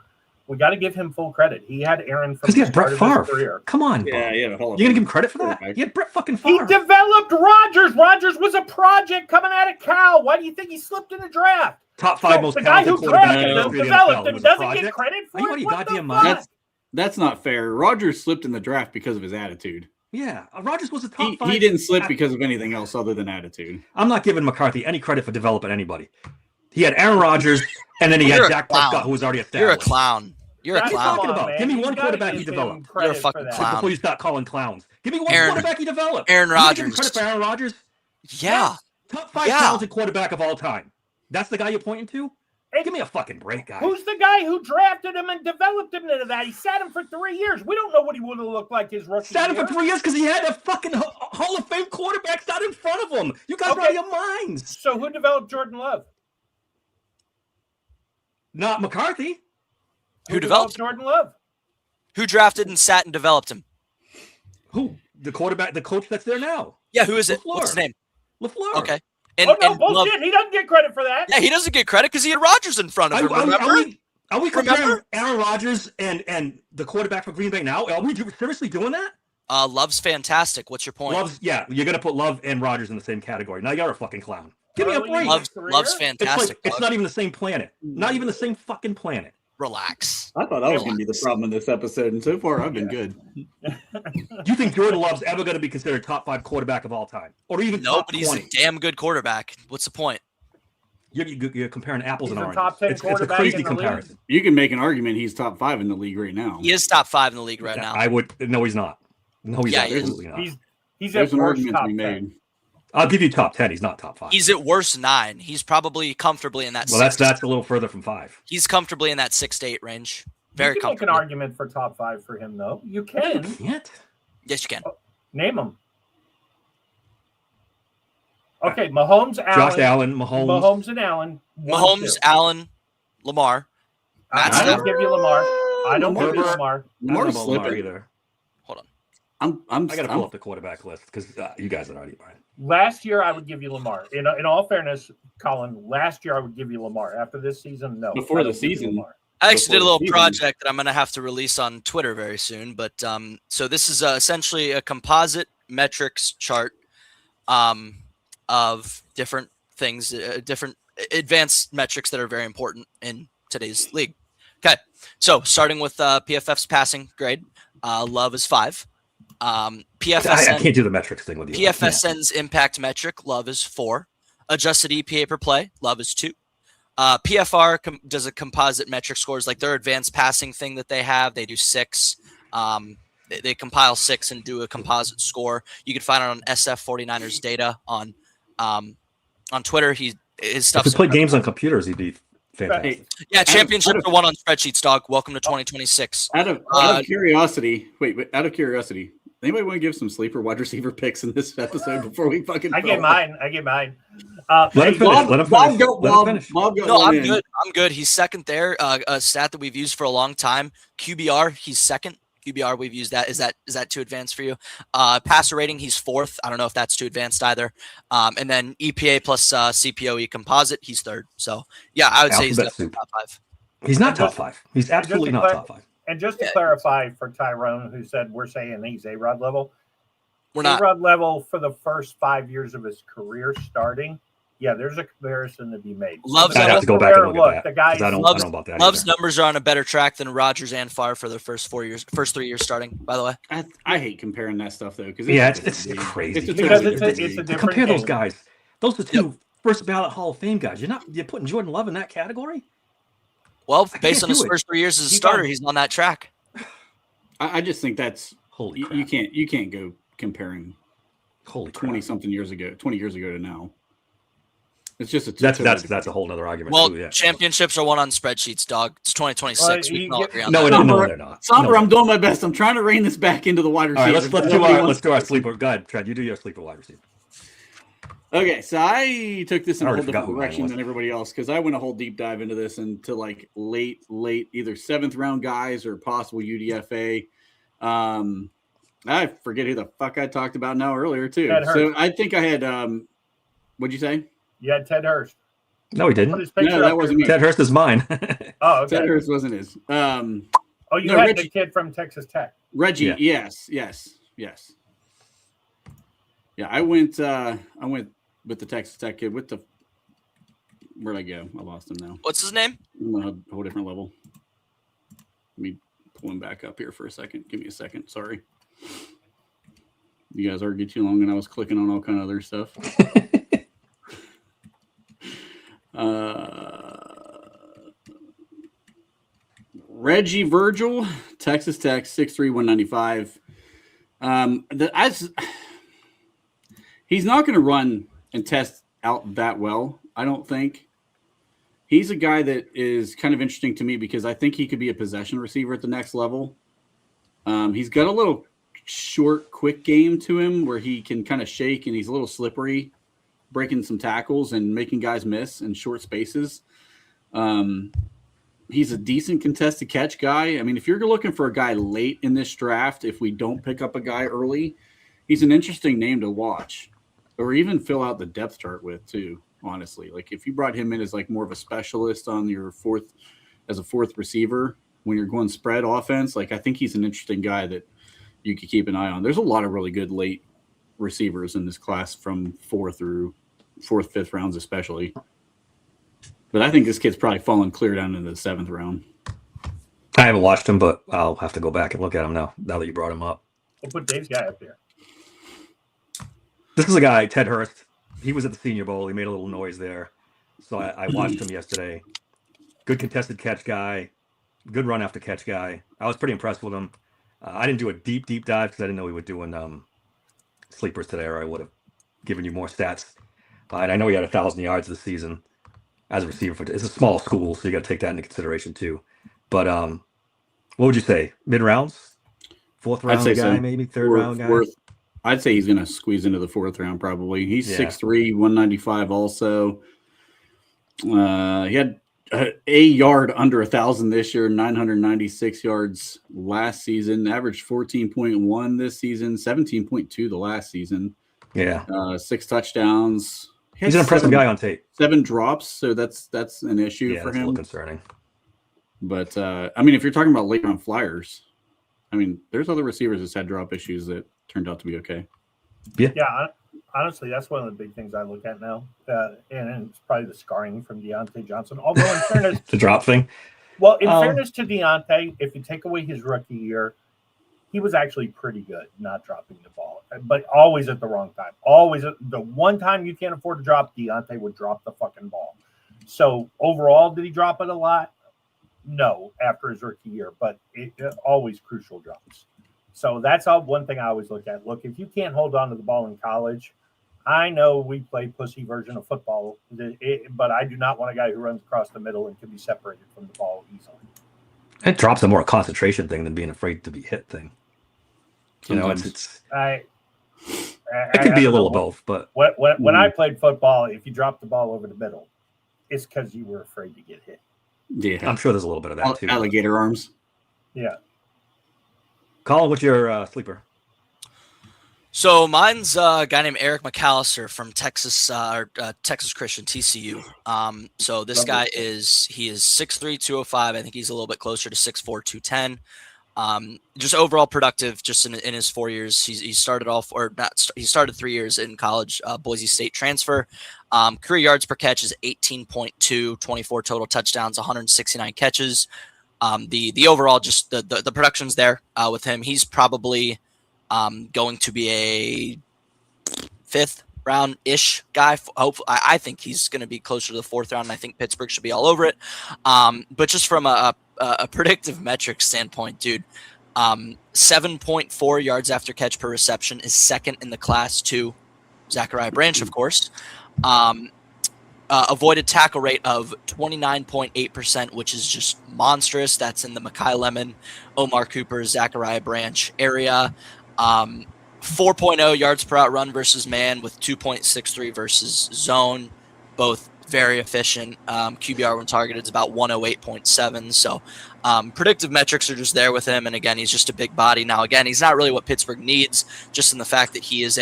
we got to give him full credit. He had Aaron from Because he the had start Brett of his Favre. career. Come on, Yeah, Bob. yeah. You're going to give him credit for that? Quarterback. He had Brett fucking He Favre. developed Rodgers. Rodgers was a project coming out of Cal. Why do you think he slipped in the draft? Top 5 So most the guy talented who quarterback in drafted the him, history of the developed NFL. him, Was a doesn't get project? credit for Are you it. out of your What the goddamn fuck? mind? That's not fair. Rodgers slipped in the draft because of his attitude. Yeah, Rodgers was a top 5. He didn't slip because of anything else other than attitude. I'm not giving McCarthy any credit for developing anybody. He had Aaron Rodgers, and then he You're had a Dak clown. Prescott, who was already established. You're a clown. You're a That's What are you clown. talking about? man. Give me You one gotta quarterback give he him developed. credit You're a for fucking that. clown. Before you start calling clowns. Give me one Aaron- quarterback he developed. Aaron You give him Rodgers. credit for Aaron Rodgers? Yeah. Top 5 Yeah. talented quarterback of all time. That's the guy you're pointing to? Hey, Give me a fucking break, guys. Who's the guy who drafted him and developed him into that? He sat him for 3 years. We don't know what he would have looked like his rookie Sat him year. for 3 years because he had a fucking Hall of Fame quarterback sat in front of him. You guys are out of your minds. So who developed Jordan Love? Not McCarthy. Who developed him? Jordan Love? Who drafted and sat and developed him? Who? The quarterback, the coach that's there now. Yeah, who is it? LaFleur. What's his name? LaFleur. Okay. Oh, no, and bullshit. Love, He doesn't get credit for that. yeah, he doesn't get credit because he had Rodgers in front of him. Remember? Are we comparing Remember? Aaron Rodgers and the quarterback for Green Bay now? Are we seriously doing that? Love's fantastic. What's your point? Love's, yeah, you're going to put Love and Rodgers in the same category. Now you're a fucking clown. Give me a Early break. Love's It's fantastic. like, it's Love. not even the same planet. Not even the same fucking planet. Relax. I thought that was going to be the problem in this episode, and so far I've been good. Do you think Jordan Love's ever going to be considered top 5 quarterback of all time? Or even No, top but he's 20? a damn good quarterback. What's the point? You're comparing apples He's and a oranges. top 10 It's a quarterback crazy in the league. comparison. You can make an argument he's top 5 in the league right now. He is top 5 in the league right now. I would. No, he's not. No, he's Yeah, he is. absolutely not. He's There's at an worst argument to top be 10. made. I'll give you top 10. He's not top 5. He's at worst 9. He's probably comfortably in that. Well, 6 that's a little further from 5. He's comfortably in that 6 to 8 range. Very You can make an comfortable. argument for top 5 for him, though. You You can. can't. Yes, you can. Name them. Okay, Mahomes, Allen. Josh Allen, Mahomes. Mahomes and Allen. Mahomes, Allen, Lamar. Matt I don't Stafford. give you Lamar. I don't give you Herbert. Lamar. I don't Lamar's know about Lamar slipping. either. Hold on. I'm I got to pull up the quarterback list because you guys are already mine. Last year, I would give you Lamar. In all fairness, Colin, last year I would give you Lamar. After this season, no. Before I the don't give you season. Lamar. I actually did a Before little the season. project that I'm going to have to release on Twitter very soon. But so this is essentially a composite metrics chart of different things, different advanced metrics that are very important in today's league. Okay, so starting with PFF's passing grade, Love is 5. I PFSN, can't do the metrics thing with you. PFSN's impact metric, Love is 4. Adjusted EPA per play, Love is 2. PFR does a composite metric scores, like their advanced passing thing that they have. They do 6. They compile 6 and do a composite score. You can find it on SF49ers data on Twitter. His If stuff. we play games on computers, he'd be fantastic. Yeah, championships are won on spreadsheets, dog. Welcome to 2026. Out of curiosity, out of curiosity, anybody want to give some sleeper wide receiver picks in this episode before we fucking? I get mine. Let him finish. Let him finish. Let him finish. Bob got No, one I'm in. good. I'm good. He's second there. A stat that we've used for a long time. QBR, he's second. QBR, we've used that. Is that too advanced for you? Passer rating, he's 4th. I don't know if that's too advanced either. And then EPA plus CPOE composite, he's 3rd. So yeah, I would say he's Alphabet definitely top 5. He's not top 5. He's absolutely not top 5. And just to clarify for Tyrone, who said we're saying he's A-Rod level. We're not. A-Rod level for the first 5 years of his career starting. Yeah, there's a comparison to be made. Love's I'd have to go back and look at that. The guy 'cause I don't know about that. Love's either. numbers are on a better track than Rodgers and Favre for their first 3 years starting. By the way, I hate comparing that stuff though because Yeah, it's crazy. Because it's a different different Compare those game. guys. Those are the 2 first ballot Hall of Fame guys. You're putting Jordan Love in that category? well, can't based on his do it. first 3 years as a He's starter, on- he's on that track. I just think that's Holy crap. you can't go comparing Holy crap. 20 years ago to now. It's just a That's a whole nother argument Well, too, yeah. championships are won on spreadsheets, dog. It's 2026. Well, We you can all get- agree on No, that. they're not. Somber, No. I'm doing my best. I'm trying to rein this back into the wide All right, receiver. let's do our sleeper. Go ahead, Trent. You do your sleeper wide receiver. Okay, so I took this in I a already whole forgot different who mine direction was. than everybody else because I went a whole deep dive into this into like late, either 7th round guys or possible UDFA. I forget who the fuck I talked about now earlier too. Ted So Hurst. I think I had what'd you say? You had Ted Hurst. No, he Put didn't. his picture No, that up wasn't here. me. Ted Hurst is mine. Oh, okay. Ted Hurst wasn't his. Oh, you No, had Reggie. the kid from Texas Tech. Reggie, Yeah. yes. Yeah, I went with the Texas Tech kid with the where'd I go? I lost him now. What's his name? I'm on a whole different level. Let me pull him back up here for a second. Give me a second. Sorry. You guys argued too long and I was clicking on all kind of other stuff. Reggie Virgil, Texas Tech, 6'3", 195. He's not going to run and test out that well, I don't think. He's a guy that is kind of interesting to me because I think he could be a possession receiver at the next level. He's got a little short, quick game to him where he can kind of shake and he's a little slippery, breaking some tackles and making guys miss in short spaces. He's a decent contested catch guy. I mean, if you're looking for a guy late in this draft, if we don't pick up a guy early, he's an interesting name to watch or even fill out the depth chart with too, honestly. Like if you brought him in as like more of a specialist on your fourth receiver when you're going spread offense, like I think he's an interesting guy that you could keep an eye on. There's a lot of really good late receivers in this class from 4th through 4th, 5th rounds especially. But I think this kid's probably fallen clear down into the 7th round. I haven't watched him, but I'll have to go back and look at him now that you brought him up. We'll put Dave's guy up there. This is a guy, Ted Hurst. He was at the Senior Bowl. He made a little noise there. So I watched him yesterday. Good contested catch guy. Good run after catch guy. I was pretty impressed with him. I didn't do a deep dive because I didn't know we were doing sleepers today, or I would have given you more stats. And I know he had 1,000 yards this season as a receiver. It's a small school, so you got to take that into consideration too. But what would you say? Mid rounds, 4th round guy, so. Maybe 3rd round guy. I'd say he's going to squeeze into the 4th round probably. He's 6'3", 195 also. He had a yard under 1,000 this year, 996 yards last season, averaged 14.1 this season, 17.2 the last season. Yeah. 6 touchdowns. He's an impressive guy on tape. 7 drops, so that's an issue for him. A little concerning. But, I mean, if you're talking about late round flyers, I mean, there's other receivers that's had drop issues that turned out to be okay. Yeah, honestly, that's one of the big things I look at now. And it's probably the scarring from Deontay Johnson. Although, in fairness... the drop thing? Well, in fairness to Deontay, if you take away his rookie year, he was actually pretty good not dropping the ball. But always at the wrong time. Always the one time you can't afford to drop, Deontay would drop the fucking ball. So, overall, did he drop it a lot? No, after his rookie year. But it always crucial drops. So that's one thing I always look at. Look, if you can't hold on to the ball in college, I know we play pussy version of football, but I do not want a guy who runs across the middle and can be separated from the ball easily. It drops a more concentration thing than being afraid to be hit thing. You know, it can be a little both, but when I played football, if you dropped the ball over the middle, it's because you were afraid to get hit. Yeah, I'm sure there's a little bit of that too. Alligator arms. Yeah. Colin, what's your sleeper? So mine's a guy named Eric McAllister from Texas Christian, TCU. So this guy is 6'3", 205. I think he's a little bit closer to 6'4", 210. Just overall productive. Just in his 4 years, he started 3 years in college. Boise State transfer. Career yards per catch is 18.2, 24 total touchdowns, 169 catches. The overall just the production's there with him. He's probably going to be a 5th round ish guy. I think he's going to be closer to the 4th round. And I think Pittsburgh should be all over it. But just from a predictive metric standpoint, dude, 7.4 yards after catch per reception is 2nd in the class to Zachariah Branch, of course. Avoided tackle rate of 29.8%, which is just monstrous. That's in the Mekhi Lemon, Omar Cooper, Zachariah Branch area. 4.0 yards per out run versus man with 2.63 versus zone. Both very efficient. QBR when targeted is about 108.7. So predictive metrics are just there with him. And again, he's just a big body. Now, again, he's not really what Pittsburgh needs, just in the fact that he is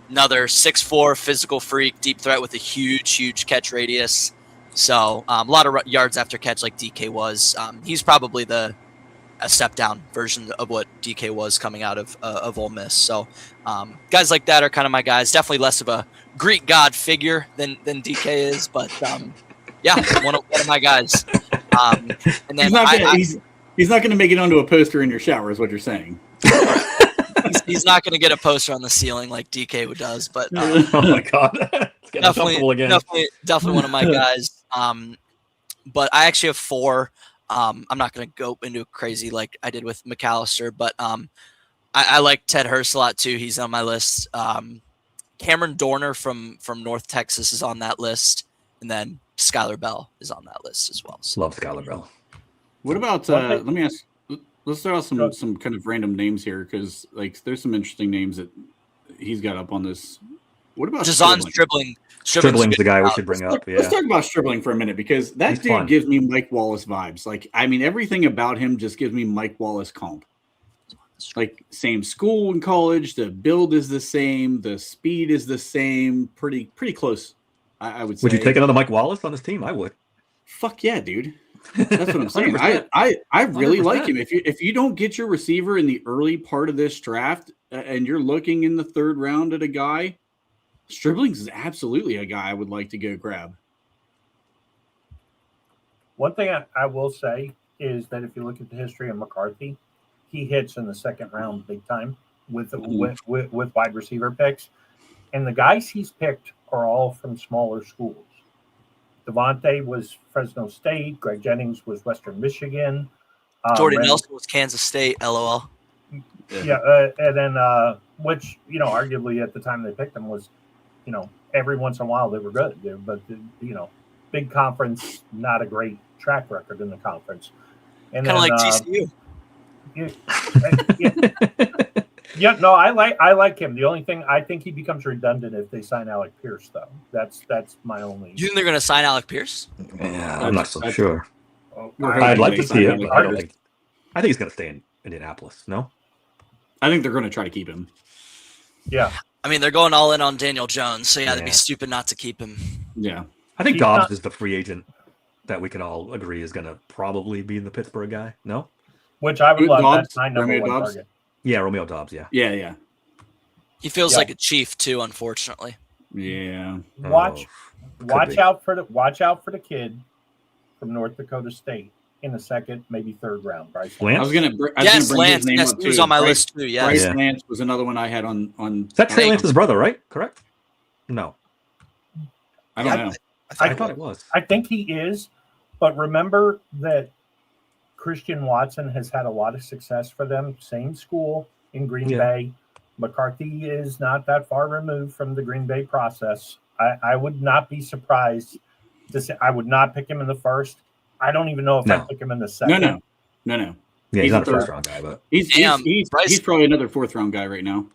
another 6'4" physical freak, deep threat with a huge catch radius. So a lot of yards after catch like DK was. He's probably a step down version of what DK was coming out of Ole Miss. So guys like that are kind of my guys. Definitely less of a Greek god figure than DK is, but yeah, one of my guys. And then he's not going to make it onto a poster in your shower, is what you're saying. He's not going to get a poster on the ceiling like DK does, but oh my god, definitely one of my guys. But I actually have 4. I'm not going to go into crazy like I did with McAllister, but I like Ted Hurst a lot too. He's on my list. Cameron Dorner from North Texas is on that list, and then Skylar Bell is on that list as well. So. Love Skylar Bell. What about? Let me ask. Let's throw out some kind of random names here because like there's some interesting names that he's got up on this. What about Jazon Stribling? Stribling's the guy we should bring up. Yeah. Let's talk about Stribling for a minute because that dude fun. gives me Mike Wallace vibes. Like, I mean, everything about him just gives me Mike Wallace comp. Like, same school in college, the build is the same, the speed is the same, pretty close. I would say. Would you take another Mike Wallace on this team? I would. Fuck yeah, dude. That's what I'm saying. I really 100%. like him. If you don't get your receiver in the early part of this draft and you're looking in the third round at a guy, Stribling's is absolutely a guy I would like to go grab. One thing I will say is that if you look at the history of McCarthy, he hits in the second round big time with wide receiver picks. And the guys he's picked are all from smaller schools. Devontae was Fresno State. Greg Jennings was Western Michigan. Jordy Nelson was Kansas State, LOL. Yeah, and then, which, arguably at the time they picked him was, every once in a while they were good. But, big conference, not a great track record in the conference. And kind of like TCU. Yeah, no, I like him. The only thing I think he becomes redundant if they sign Alec Pierce, though. That's my only. You think they're going to sign Alec Pierce? Yeah, I'm not so sure. I'd I'd like to see him. I think he's going to stay in Indianapolis. No, I think they're going to try to keep him. Yeah, I mean, they're going all in on Daniel Jones, so yeah, they'd be stupid not to keep him. Yeah, I think Dobbs is the free agent that we can all agree is going to probably be the Pittsburgh guy. No, which I would love. Dobbs, That's my number one target. Yeah, Romeo Dobbs. Yeah. He feels like a Chief too, unfortunately. Yeah. Watch out for the kid from North Dakota State in the second, maybe third round. Bryce Lance? I was gonna bring Lance. his name up He was on my list too. Yeah. Bryce Lance was another one I had on. Is that Trey Lance's brother, right? Correct? No. I don't know. I thought it was. I think he is, but remember that Christian Watson has had a lot of success for them. Same school in Green Bay. McCarthy is not that far removed from the Green Bay process. I would not be surprised to say I would not pick him in the first. I don't even know if I'd pick him in the second. No. Yeah, he's not a first round guy, but he's probably another fourth round guy right now.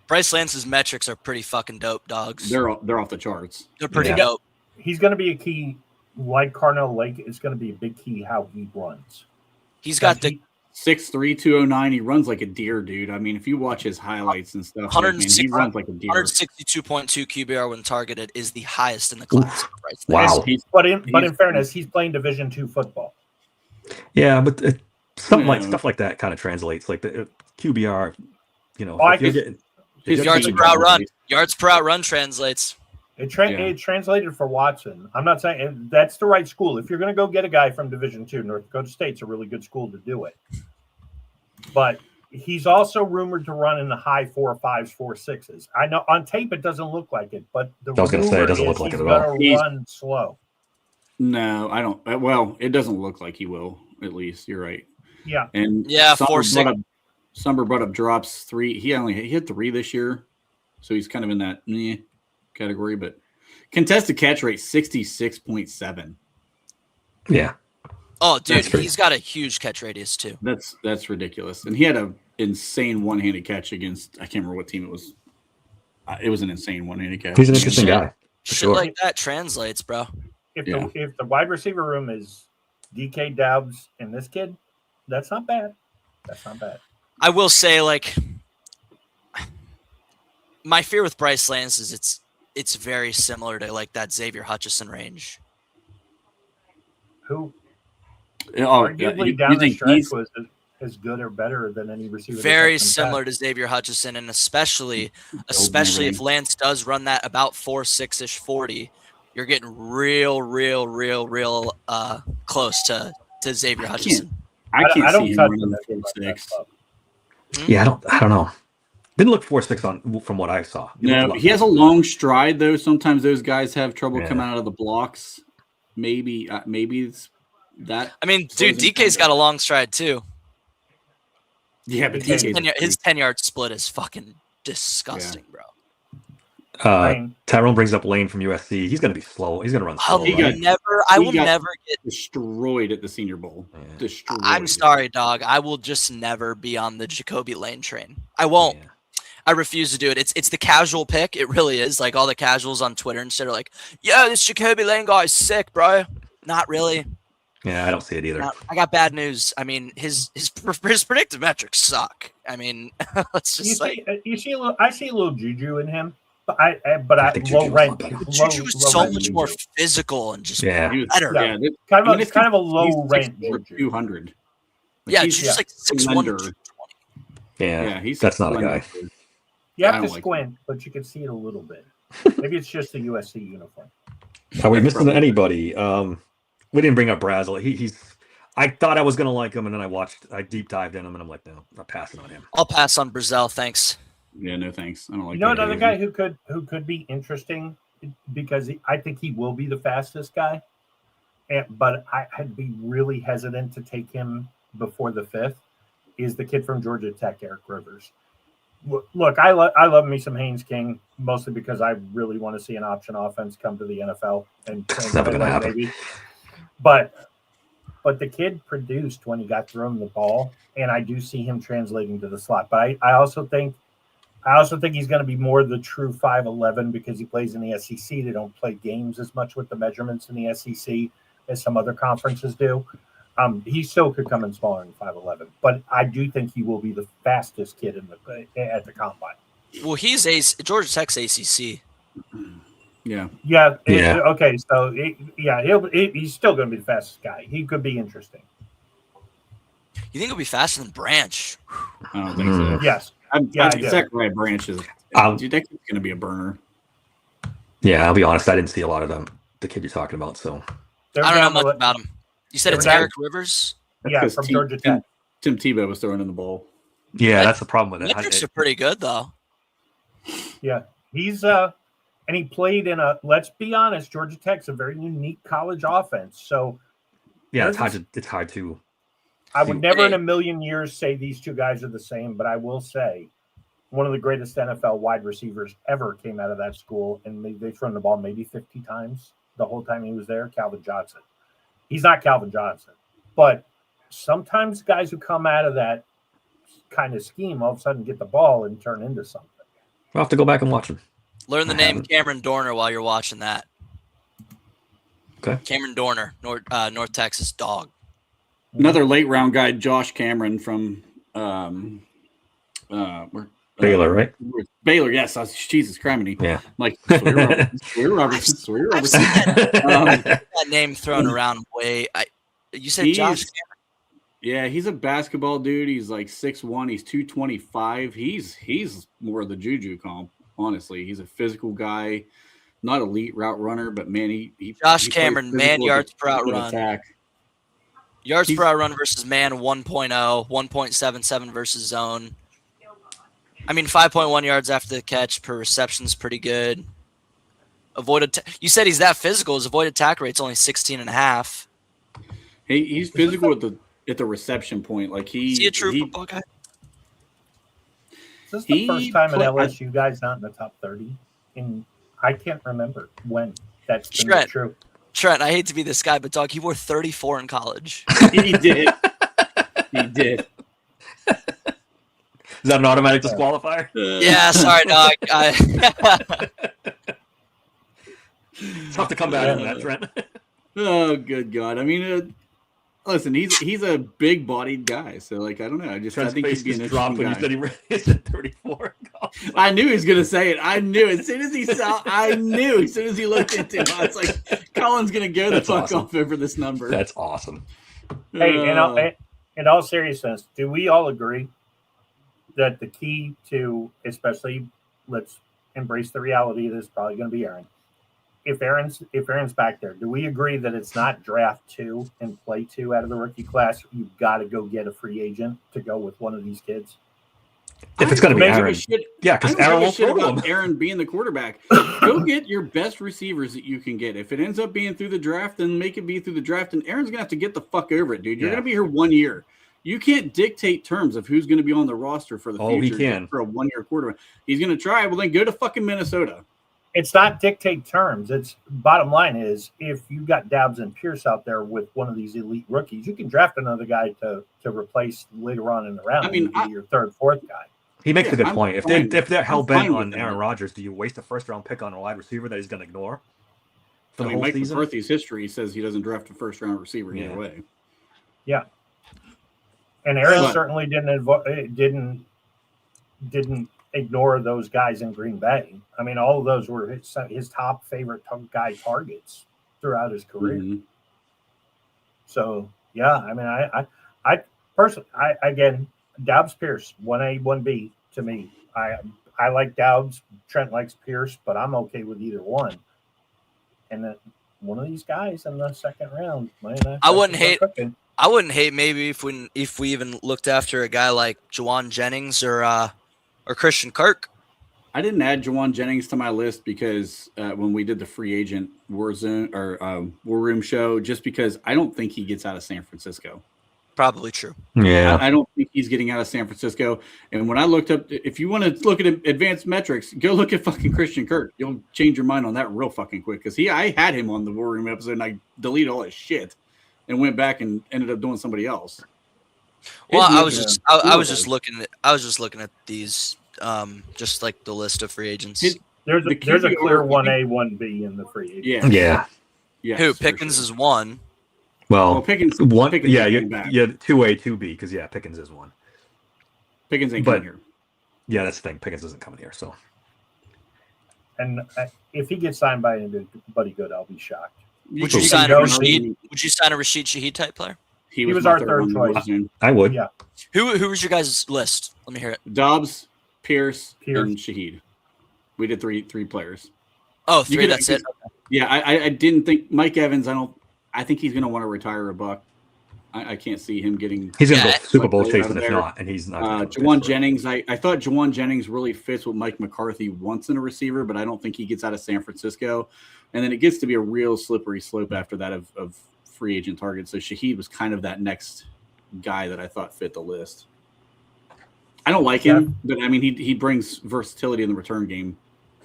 Bryce Lance's metrics are pretty fucking dope, dogs. They're off the charts. They're pretty dope. He's going to be a key, like Carnell Lake, is going to be a big key how he runs. He's got the 6'3", 209. He runs like a deer, dude. I mean, if you watch his highlights and stuff, he runs like a deer. 162.2 QBR when targeted is the highest in the class. Wow. But in fairness, he's playing Division II football. Yeah, but stuff like that kind of translates. Like the QBR, yards per out run. Yards per out run translates. It translated for Watson. I'm not saying that's the right school. If you're going to go get a guy from Division II, North Dakota State's a really good school to do it. But he's also rumored to run in the high 4.5s, 4.6s. I know on tape it doesn't look like it, but I was going to say it doesn't look like it at all. He's going to run slow. No, I don't. Well, it doesn't look like he will. At least you're right. Yeah. And 4.6. Summer brought up drops 3. He hit 3 this year, so he's kind of in that category. But contested catch rate 66.7. Yeah. Oh, dude, he's got a huge catch radius too. That's ridiculous. And he had an insane one-handed catch against I can't remember what team it was. It was an insane one-handed catch. He's an interesting guy. Shit like that translates, bro. If the wide receiver room is DK Doubs and this kid, that's not bad. That's not bad. I will say, like, my fear with Bryce Lance is it's very similar to like that Xavier Hutchinson range. Who? Arguably down the stretch was as good or better than any receiver. Very similar to Xavier Hutchinson, and especially if Lance does run that about 4.6-ish 40, you're getting real close to Xavier Hutchinson. I can't see him running the 4.6. Yeah, I don't know. Didn't look 4.6 from what I saw. No, he has a long stride though. Sometimes those guys have trouble coming out of the blocks. Maybe it's That I mean, dude, DK's got a long stride too. Yeah, but His 10-yard split is fucking disgusting, bro. Tyrone brings up Lane from USC. He's going to be slow. He's going to run slow. I will never get destroyed at the Senior Bowl. Yeah. Destroyed. I'm sorry, dog. I will just never be on the Jacoby Lane train. I won't. Yeah. I refuse to do it. It's the casual pick. It really is. Like all the casuals on Twitter and shit are like, "Yeah, this Jacoby Lane guy is sick, bro." Not really. Yeah, I don't see it either. I got bad news. I mean, his predictive metrics suck. I mean, let's just I see a little juju in him. But I low rank. Juju is so much more physical and just better. Yeah, kind of a low rank. 200. Yeah, Juju's like 6'1". Yeah, that's not a guy. You have to squint, but you can see it a little bit. Maybe it's just a USC uniform. Are we missing anybody? We didn't bring up Brazel. I thought I was gonna like him, and then I deep dived in him, and I'm like, no, I'm passing on him. I'll pass on Brazel, thanks. Yeah, no thanks. I don't like. Another guy who could be interesting because I think he will be the fastest guy, but I'd be really hesitant to take him before the 5th. Is the kid from Georgia Tech, Eric Rivers. Look, I love me some Haynes King, mostly because I really want to see an option offense come to the NFL and play like baby. But the kid produced when he got thrown the ball, and I do see him translating to the slot. But I also think he's going to be more the true 5'11" because he plays in the SEC. They don't play games as much with the measurements in the SEC as some other conferences do. He still could come in smaller than 5'11", but I do think he will be the fastest kid at the combine. Well, he's Georgia Tech's ACC. Yeah. Okay, so he's still going to be the fastest guy. He could be interesting. You think he'll be faster than Branch? I don't think so. Yes. Zachariah Branch is. Dude, that kid's going to be a burner. Yeah, I'll be honest. I didn't see a lot of the kid you're talking about, so I don't know much about him. You said it's Eric Rivers? Yeah, from Georgia Tech. Tim Tebow was throwing in the ball. Yeah, that's the problem with it. Metrics are pretty good, though. Yeah, he's and he played in let's be honest, Georgia Tech's a very unique college offense. So yeah, it's hard to. I would never in a million years say these two guys are the same, but I will say one of the greatest NFL wide receivers ever came out of that school, and they've thrown the ball maybe 50 times the whole time he was there. Calvin Johnson. He's not Calvin Johnson, but sometimes guys who come out of that kind of scheme all of a sudden get the ball and turn into something. We'll have to go back and watch him. Learn the name Cameron Dorner while you're watching that. Okay. Cameron Dorner, North Texas dog. Another late round guy, Josh Cameron from Baylor, right? Baylor, yes. Jesus Christ. Yeah. Like Sawyer Robertson. That name thrown around way. You said Josh Cameron? Yeah, he's a basketball dude. He's like 6'1". He's 225. He's more of the Juju comp, honestly. He's a physical guy, not elite route runner, but man, he Josh Cameron, man yards per out run. Attack. Yards per out run versus man 1.0, 1.77 versus zone. I mean, 5.1 yards after the catch per reception is pretty good. You said he's that physical. His avoided tackle rate's only 16.5. Hey, he's physical at the reception point. Like is he a true football guy? Is this the first time at LSU guys not in the top 30? And I can't remember when that's been true. Trent, I hate to be this guy, but dog, he wore 34 in college. He did. He did. Is that an automatic disqualifier? Yeah, sorry, dog. It's tough to come back from that, Trent. Oh, good God. I mean, listen, he's a big-bodied guy, so, like, I don't know. I think he'd be an interesting guy. You said he said 34. I knew he was going to say it. I knew. As soon as he looked into him, I was like, Colin's going to go the fuck off over this number. That's awesome. Hey, in all seriousness, do we all agree that the key to, especially, let's embrace the reality that it's probably going to be Aaron. If Aaron's back there, do we agree that it's not draft 2 and play 2 out of the rookie class? You've got to go get a free agent to go with one of these kids. If it's going to be don't give a Aaron. shit- Yeah, I because don't Aaron give a won't shit throw about him. Aaron being the quarterback. Go get your best receivers that you can get. If it ends up being through the draft, then make it be through the draft. And Aaron's gonna have to get the fuck over it, dude. You're Yeah. gonna be here 1 year. You can't dictate terms of who's going to be on the roster for the Oh, he future can. for a 1 year quarterback. He's going to try. Well, then go to fucking Minnesota. It's not dictate terms. It's bottom line is if you got Doubs and Pierce out there with one of these elite rookies, you can draft another guy to replace later on in the round. I mean, and be your third, fourth guy. He makes a good I'm point. If fine- they're hell I'm bent fine on with Aaron that. Rodgers, do you waste a first round pick on a wide receiver that he's going to ignore for I the mean, whole Mike season? McCarthy's history says he doesn't draft a first round receiver Yeah. either way. Yeah. And Aaron But- certainly didn't ignore those guys in Green Bay. I mean, all of those were his top favorite guy targets throughout his career. Mhm. So yeah, I mean, I personally, again, Doubs Pierce 1A 1B to me. I like Doubs. Trent likes Pierce, but I'm okay with either one. And then one of these guys in the second round, man, I wouldn't hate- cooking. I wouldn't hate maybe if we even looked after a guy like Juwan Jennings or Christian Kirk. I didn't add Jawan Jennings to my list because when we did the free agent War Room show, just because I don't think he gets out of San Francisco. Probably true. Yeah. I don't think he's getting out of San Francisco. And when I looked up, if you want to look at advanced metrics, go look at fucking Christian Kirk. You'll change your mind on that real fucking quick. Because I had him on the War Room episode and I deleted all his shit and went back and ended up doing somebody else. Well, His I was metrics- just I was just looking at these just like the list of free agents. There's The a QB clear or- 1A 1B in the free agent. Yeah. Yeah. Yes, Who for Pickens sure. is one. Well, Well, Pickens. one. Pickens Yeah, ain't you, coming back. yeah, 2A, 2B, because yeah, Pickens is one. Pickens ain't but- coming here. Yeah, that's the thing. Pickens doesn't come in here, so And if he gets signed by anybody good, I'll be shocked. Would can you sign a go- Rashid? Would you sign a Rashid Shaheed type player? He was my our third one choice. was in. I would. Yeah. Who was your guys' list? Let me hear it. Dobbs, Pierce, Pierce. and Shaheed. We did three players. Oh, You three. could- That's it. Yeah, I didn't think Mike Evans. I think he's going to want to retire a buck. I can't see him getting. He's gonna Yeah, go Super Bowl like, chasing if there. not, and he's not. gonna go Jawan Pittsburgh. Jennings. I thought Jawan Jennings really fits what Mike McCarthy wants in a receiver, but I don't think he gets out of San Francisco. And then it gets to be a real slippery slope after that of free agent targets. So Shaheed was kind of that next guy that I thought fit the list. I don't like him, but I mean he brings versatility in the return game.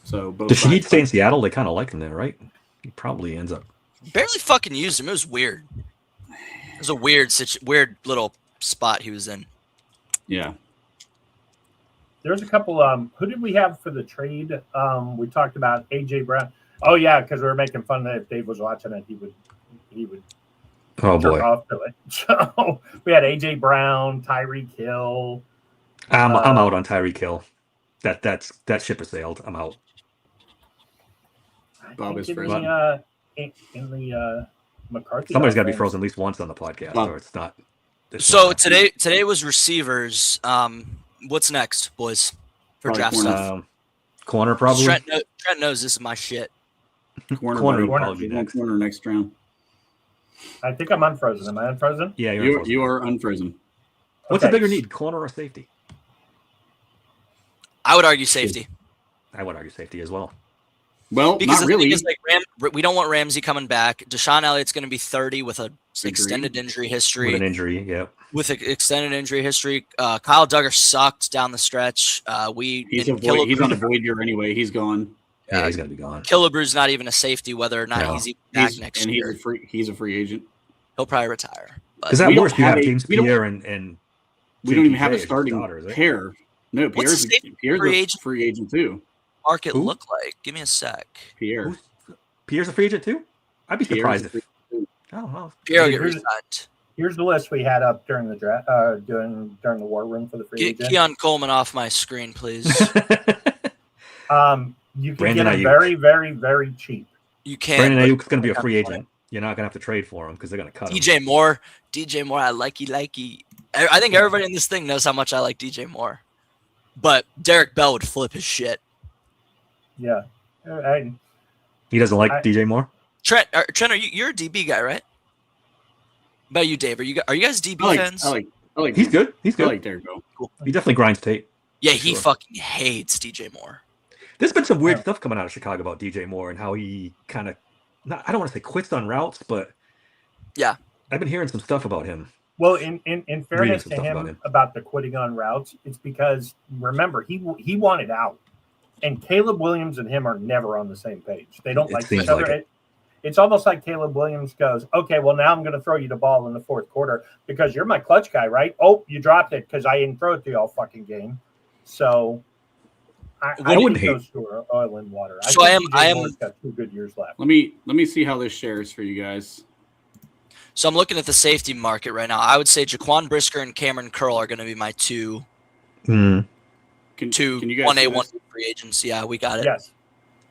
So both Does Shaheed sides- stay in Seattle? They kind of like him there, right? He probably ends up. Barely fucking used him. It was weird. It was a weird little spot he was in. Yeah. There's a couple. Who did we have for the trade? We talked about AJ Brown. Oh yeah, because we were making fun that if Dave was watching it, he would Oh jerk boy, off to it. So we had AJ Brown, Tyreek Hill. I'm out on Tyreek Hill. That ship has sailed. I'm out. I Bob think is in frozen. the McCarthy. Somebody's got to be offense. frozen at least once on the podcast, Bob. or it's not. So today was receivers. What's next, boys? For Probably draft corner. stuff. Corner probably. Trent knows this is my shit. Corner, Corner buddy. would probably be next. Corner next round. I think I'm unfrozen. Am I unfrozen? Yeah, you're You frozen. you are unfrozen. What's Okay. a bigger need, corner or safety? I would argue safety I would argue safety as well. Well, because not the really. thing is, like, we don't want Ramsey coming back. Deshaun Elliott's going to be 30 with an extended injury history. With an injury, yeah. With an extended injury history, Kyle Duggar sucked down the stretch. He's on a void year anyway. He's gone, Yeah, he's gonna be gone. Killebrew's not even a safety, whether or not No. he's even back he's, next and year. he's a free agent. He'll probably retire. But Is that we don't worse? You have have a- James we don't- Pierre and We don't even have a JPJ as starting starters, eh? pair. No, What's the safety Pierre's free a agent? free agent too. market Who? look like? Give me a sec. Pierre. Who's- Pierre's a free agent too. I'd be Pierre's surprised a if. free agent. I don't know. Pierre will get Here's- resigned. Here's the list we had up during the draft, during the war room for the free Get agent. Keon Coleman off my screen, please. You can Brandon get him Ayuk. very, very, very cheap. You can't. Brandon but- Ayuk's going to be a free agent. You're not going to have to trade for him because they're going to cut him. DJ Moore, I likey. I think everybody in this thing knows how much I like DJ Moore, but Derek Bell would flip his shit. Yeah. He doesn't like I- DJ Moore. Trent, you're a DB guy, right? About you, Dave? Are you guys DB fans? I like He's good. He's I good. like Derek Bell. He definitely grinds tape. Yeah, he Sure. fucking hates DJ Moore. There's been some weird stuff coming out of Chicago about DJ Moore and how he kind of, I don't want to say quits on routes, but Yeah. I've been hearing some stuff about him. Well, in fairness some to stuff him about him. the quitting on routes, it's because remember he wanted out, and Caleb Williams and him are never on the same page. They don't It like seems each other. like it. It's almost like Caleb Williams goes, okay, well now I'm going to throw you the ball in the fourth quarter because you're my clutch guy, right? Oh, you dropped it because I didn't throw it to you all fucking game. So I wouldn't think hate. those two are oil and water. So I think I DJ am- Moore's got 2 good years left. Let me see how this shares for you guys. So I'm looking at the safety market right now. I would say Jaquan Brisker and Cameron Curl are going to be my two Hmm. Can you guys one see A, one this? B free agents. Yeah, we got it. Yes.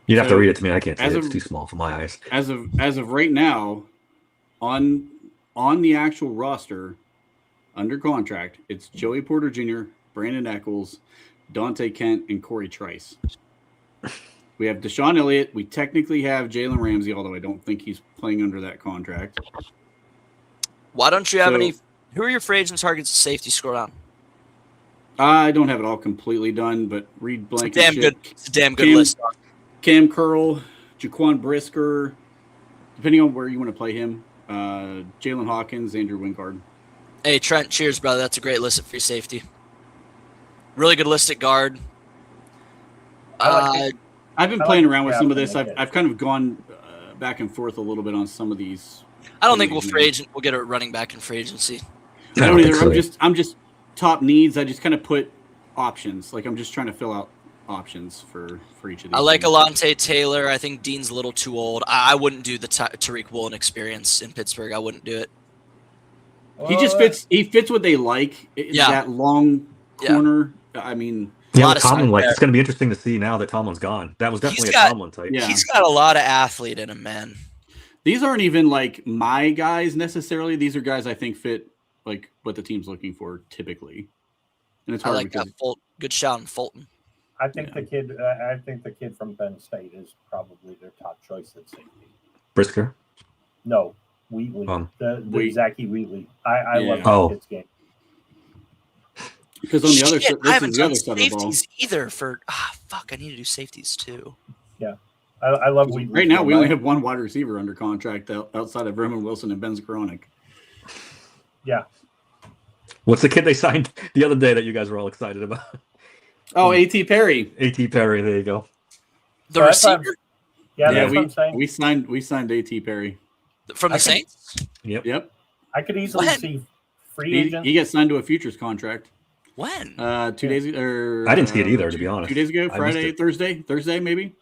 You'd have to So, read it to me. I can't see as it. of- It's too small for my eyes. As of right now, on the actual roster, under contract, it's Joey Porter Jr., Brandon Eccles, Dante Kent, and Corey Trice. We have Deshaun Elliott. We technically have Jalen Ramsey, although I don't think he's playing under that contract. Why don't you have So- any? Who are your free agent targets? Safety score on. I don't have it all completely done, but Reed It's a Blankenship, damn good. It's a damn good Cam- list. Cam Curl, Jaquan Brisker, depending on where you want to play him, Jalen Hawkins, Andrew Wingard. Hey Trent, cheers, brother. That's a great list at free safety. Really good list at guard. I like it. I've been I playing like around with the some of captain this. like I've kind of gone back and forth a little bit on some of these. I don't think we'll get a running back in free agency. I don't think either. so. I'm just top needs. I just kind of put options. Like I'm just trying to fill out options for each of these. I like things. Alante Taylor. I think Dean's a little too old. I wouldn't do the Tariq Woolen experience in Pittsburgh. I wouldn't do it. He just fits. He fits what they like. Yeah. That long Yeah. corner. I mean, Yeah, lot with of Tomlin, size like there. it's going to be interesting to see now that Tomlin's gone. That was definitely got- a Tomlin type. Yeah. He's got a lot of athlete in him, man. these aren't even like my guys necessarily. These are guys I think fit like what the team's looking for typically. And it's I hard like because that. Good shout on Fulton. I think the kid. I think the kid from Penn State is probably their top choice at safety. Brisker. No, Wheatley. The Zachy Wheatley. I love that Oh. kid's game. because on the other Shit, side, I this haven't is the done other side of the ball. safeties either. For fuck, I need to do safeties too. I love Wheatley. Right now, we only have one wide receiver under contract outside of Vernon Wilson and Ben Skowronek. Yeah. What's the kid they signed the other day that you guys were all excited about? Oh, A.T. Perry. A.T. Perry. There you go. The So that's what I'm- receiver Yeah, that's what I'm we saying. signed A.T. Perry. from the I can- Saints. Yep. I could easily When? see free agent. He gets signed to a futures contract. When? 2 days or I didn't see it either, to be honest. 2 days ago, I missed Friday, it. Thursday maybe.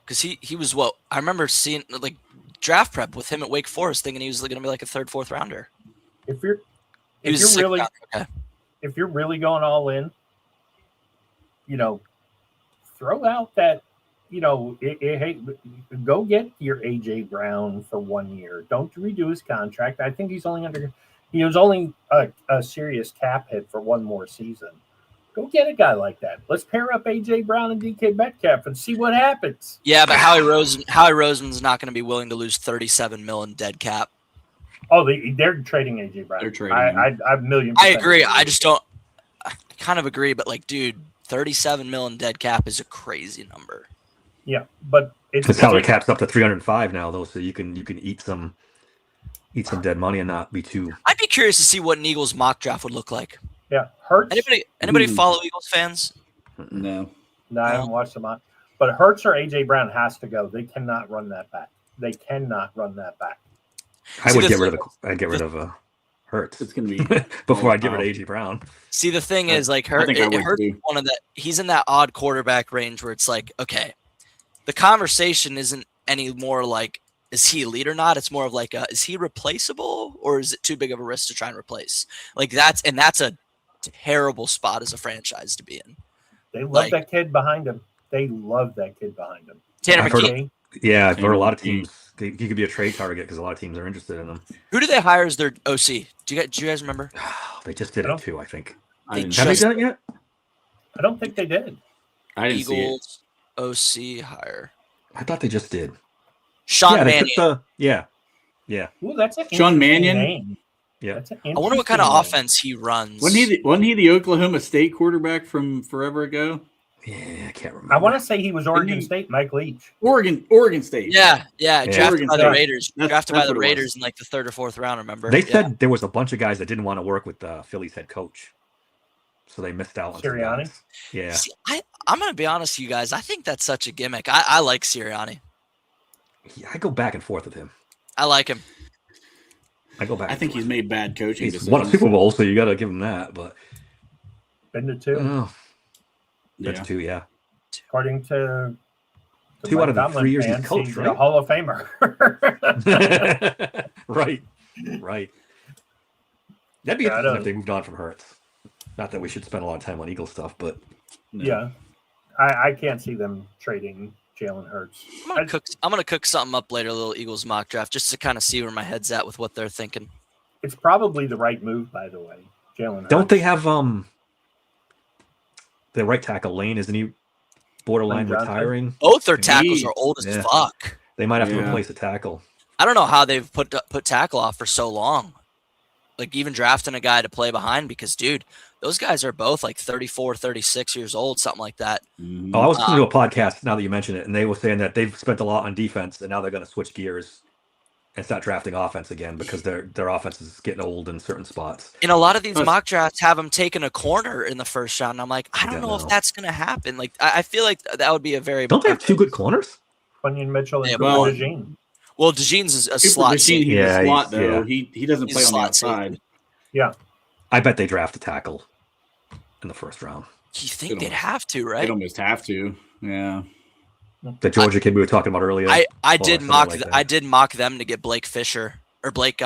Because he was what I remember seeing like draft prep with him at Wake Forest, thinking he was going to be like a 3rd, 4th rounder. If you're He was a if you're sick really guy. Okay. if you're really going all in, throw out that hey, go get your AJ Brown for 1 year. Don't redo his contract. I think he was only a serious cap hit for one more season. Go get a guy like that. Let's pair up AJ Brown and DK Metcalf and see what happens. Yeah, but Howie Roseman's not going to be willing to lose $37 million dead cap. Oh, they're trading AJ Brown. They're trading I $1 million. I agree. I just don't. I kind of agree, but like, dude, $37 million dead cap is a crazy number. Yeah, but it's The salary cap's up to 305 now, though, so you can eat some dead money and not be too. I'd be curious to see what an Eagles mock draft would look like. Yeah, Hurts. Anybody follow Eagles fans? No. No, I haven't watched them on. But Hurts or AJ Brown has to go. They cannot run that back. I See, would the get thing- rid of Hurts It's gonna be before I'd get rid of AJ Brown. See, the thing is, like, I think I would Hurts too. one of that. He's in that odd quarterback range where it's like, okay, the conversation isn't anymore like, is he elite or not? It's more of like, is he replaceable or is it too big of a risk to try and replace? Like that's a terrible spot as a franchise to be in. They love Like- that kid behind him. Tanner I've heard McKee. Yeah, I've heard a lot of Team. teams. He could be a trade target because a lot of teams are interested in him. Who do they hire as their OC? Do you guys remember? They just did I it don't- too, I think. I didn't Have they Just- done it yet? I don't think they did. I didn't see it. Eagles OC hire. I thought they just did. Sean yeah, they Mannion. took the yeah. Ooh, that's a Sean interesting Mannion? name. Yeah. That's I wonder what kind of interesting. offense he runs. Wasn't he the Oklahoma State quarterback from forever ago? Yeah, I can't remember. I want to say he was Oregon he- State, Mike Leach. Oregon State. Yeah, Yeah. drafted Oregon by the State. Raiders. That's Drafted by what the it was. Raiders in like the 3rd or 4th round. Remember? They Yeah. said there was a bunch of guys that didn't want to work with Philly's head coach, so they missed out on some Sirianni? guys. Yeah, See, I'm gonna be honest, with you guys. I think that's such a gimmick. I like Sirianni. I go back and forth with him. I like him. I go back. I think he's made bad coaching He's decisions. won a Super Bowl, so you got to give him that. But Been to two. that's Yeah. 2, yeah. According to 2 out of the Tomlin 3 years he's fans, coached, he's right? a Hall of Famer. Right. That'd be Yeah, I interesting don't- if they moved on from Hurts. Not that we should spend a lot of time on Eagle stuff, but No. Yeah, I can't see them trading Jalen Hurts. I'm gonna cook something up later, a little Eagles mock draft, just to kind of see where my head's at with what they're thinking. It's probably the right move, by the way. Jalen Hurts. don't they have the right tackle Lane? Isn't he borderline Lane Johnson? retiring? Both their tackles are old as Yeah. fuck. They might have to Yeah. replace a tackle. I don't know how they've put tackle off for so long. Like even drafting a guy to play behind because, dude, those guys are both like 34, 36 years old, something like that. Mhm. Oh, I was listening to a podcast now that you mention it, and they were saying that they've spent a lot on defense, and now they're going to switch gears and start drafting offense again because their offense is getting old in certain spots. And a lot of these Plus- mock drafts have them taking a corner in the first round. And I'm like, I don't know if that's going to happen. Like, I feel like that would be a very Don't they have 2 good corners? Quinion Mitchell and Yeah, Cooper well- DeJean. Well, DeJean's is a Cooper slot DeJean, safety. he's Yeah, a slot he's- though. yeah. He doesn't He's play a on the slot outside. safety. Yeah, I bet they draft a tackle in the first round. You think they'd have to, right? They'd almost have to. Yeah. The Georgia kid we were talking about earlier. I Or did something mock like that. I did mock them to get Blake Fisher or Blake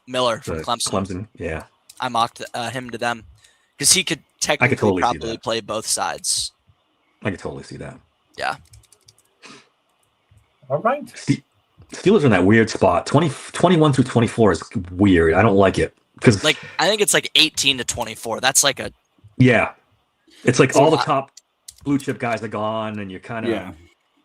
Miller from The Clemson. Yeah. I mocked him to them because he could technically totally see probably that. play both sides. I could totally see that. Yeah. all right. Steelers are in that weird spot. 21 through 24 is weird. I don't like it. Because Like I think it's like 18 to 24. That's like a yeah. It's like It's a all the lot. top blue chip guys are gone, and you're kind of Yeah.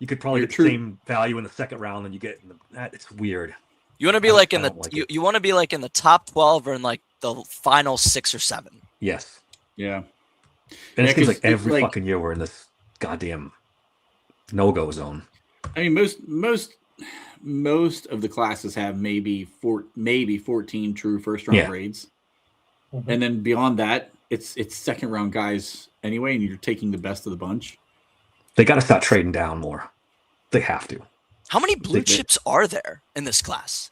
you could probably You're get true. the same value in the second round than you get in that. It's weird. you want to be I like in the don't like you, it. you want to be like in the top 12 or in like the final 6 or 7. Yes. Yeah. And Yeah, it seems 'cause like every like- fucking year we're in this goddamn no-go zone. I mean, most of the classes have maybe 14 true first round Yeah. grades, Mhm. and then beyond that, it's second round guys anyway, and you're taking the best of the bunch. They got to start trading down more. They have to. How many blue They- chips are there in this class?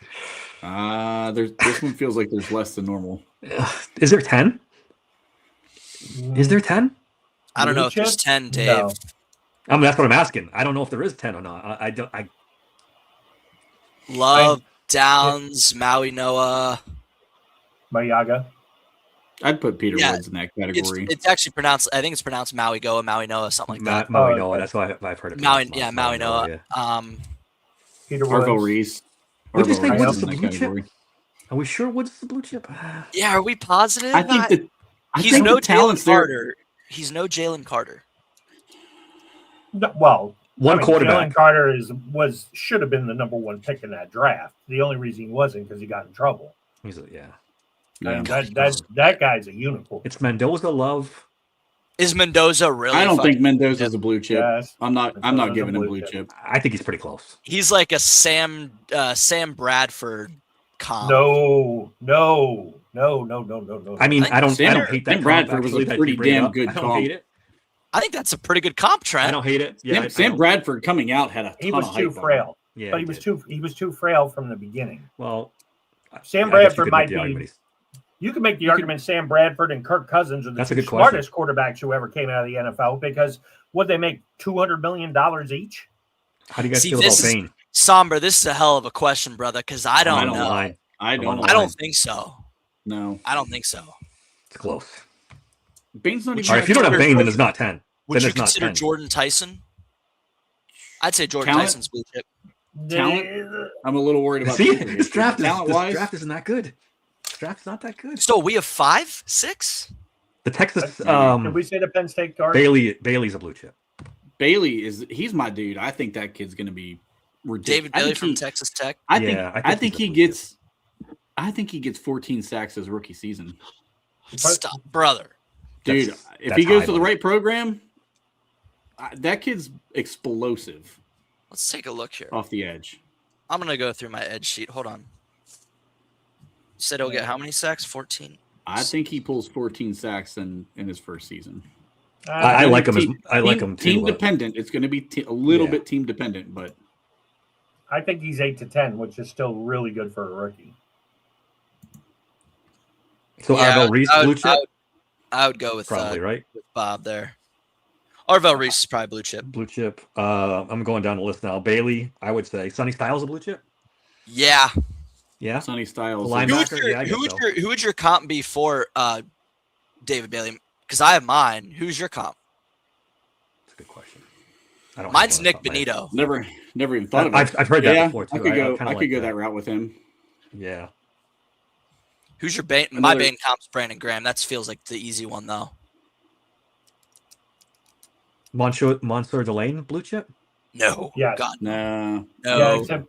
This one feels like there's less than normal. Is there 10? Is there 10? I don't know Blue if there's chips? 10, Dave. No. I mean, that's what I'm asking. I don't know if there is 10 or not. I don't. Love, Downs, Maui Noah. Mayaga. I'd put Peter Yeah, Woods in that It's category. it's actually pronounced. I think it's pronounced Maui Goa, Maui Noah, something like that. Maui Oh, Noah. okay. That's why I've heard it. Maui, pronounced yeah, Maui Noah. yeah. Peter Arvo Woods. Reese. Would you Arvo say Reese Woods is is in the that blue chip? category. Are we sure Woods is the blue chip? Yeah, are we positive? I think that he's think no the talent's Jalen there. Carter. He's no Jalen Carter. No, well, One I mean, quarterback. Jalen Carter should have been the number 1 pick in that draft. The only reason he wasn't because he got in trouble. He's a, yeah. Yeah. And that guy's a unicorn. It's Mendoza, Love. Is Mendoza really? I don't fucking- think Mendoza's a blue chip. Yes. I'm not Mendoza's giving a him blue blue chip. chip. I think he's pretty close. He's like a Sam Bradford comp. No. I mean, think I don't Sam hate that. Bradford comp, was a actually, that pretty you bring damn up. good I don't comp. hate it. I think that's a pretty good comp, I Trent. don't hate it. Yeah, Sam Bradford coming out had a ton He was of too hype on him. frail. Yeah, But he was too frail from the beginning. Well, Sam I guess you Bradford could make might the be- argument he's- You can make the argument Sam Bradford and Kirk Cousins are the That's a two good question. smartest quarterbacks who ever came out of the NFL because would they make $200 million each? How do you guys See, feel about this is- Bain? Somber, this is a hell of a question, brother, because I don't know. lie. I I'm don't. on I the don't think so. No, I don't think so. It's close. Bain's not Would even. All right, if you don't have consider Bain, then Jordan- it's not 10. Would Then you it's not consider 10. Jordan Tyson? I'd say Jordan Talent? Tyson's blue chip. Talent? I'm a little worried about See, the this draft talent-wise. isn't that good. This draft's not that good. So we have 5, 6. The Texas Did we say the Penn State guard? Bailey's a blue chip. Bailey he's my dude. I think that kid's going to be ridiculous. David Bailey from Texas Tech. I think Yeah, I think he's a he blue gets. I think he gets 14 sacks his rookie season. Stop, brother. Dude, if he goes to the right program, that kid's explosive. Let's take a look here. Off the edge. I'm going to go through my edge sheet. Hold on. You said he'll get how many sacks? 14? I think he pulls 14 sacks in his first season. I like him. I like him too. Team dependent. It's going to be a little bit team dependent, but I think he's 8 to 10, which is still really good for a rookie. So Arvell Reese, blue chip. I would go with probably right. With Bob there. Arvell Reese is probably blue chip. Blue chip. I'm going down the list now. Bailey, I would say. Sonny Styles a blue chip. Yeah. Yeah. Sonny Styles. Who would your comp be for David Bailey? Because I have mine. Who's your comp? That's a good question. Mine's Nick Benito. Never even thought about it. I've heard that before too. I could go that route with him. Yeah. Who's your Bane? My Bane comp's Brandon Graham. That feels like the easy one though. Monsieur Delane, blue chip? No. Yeah. God. No. Yeah,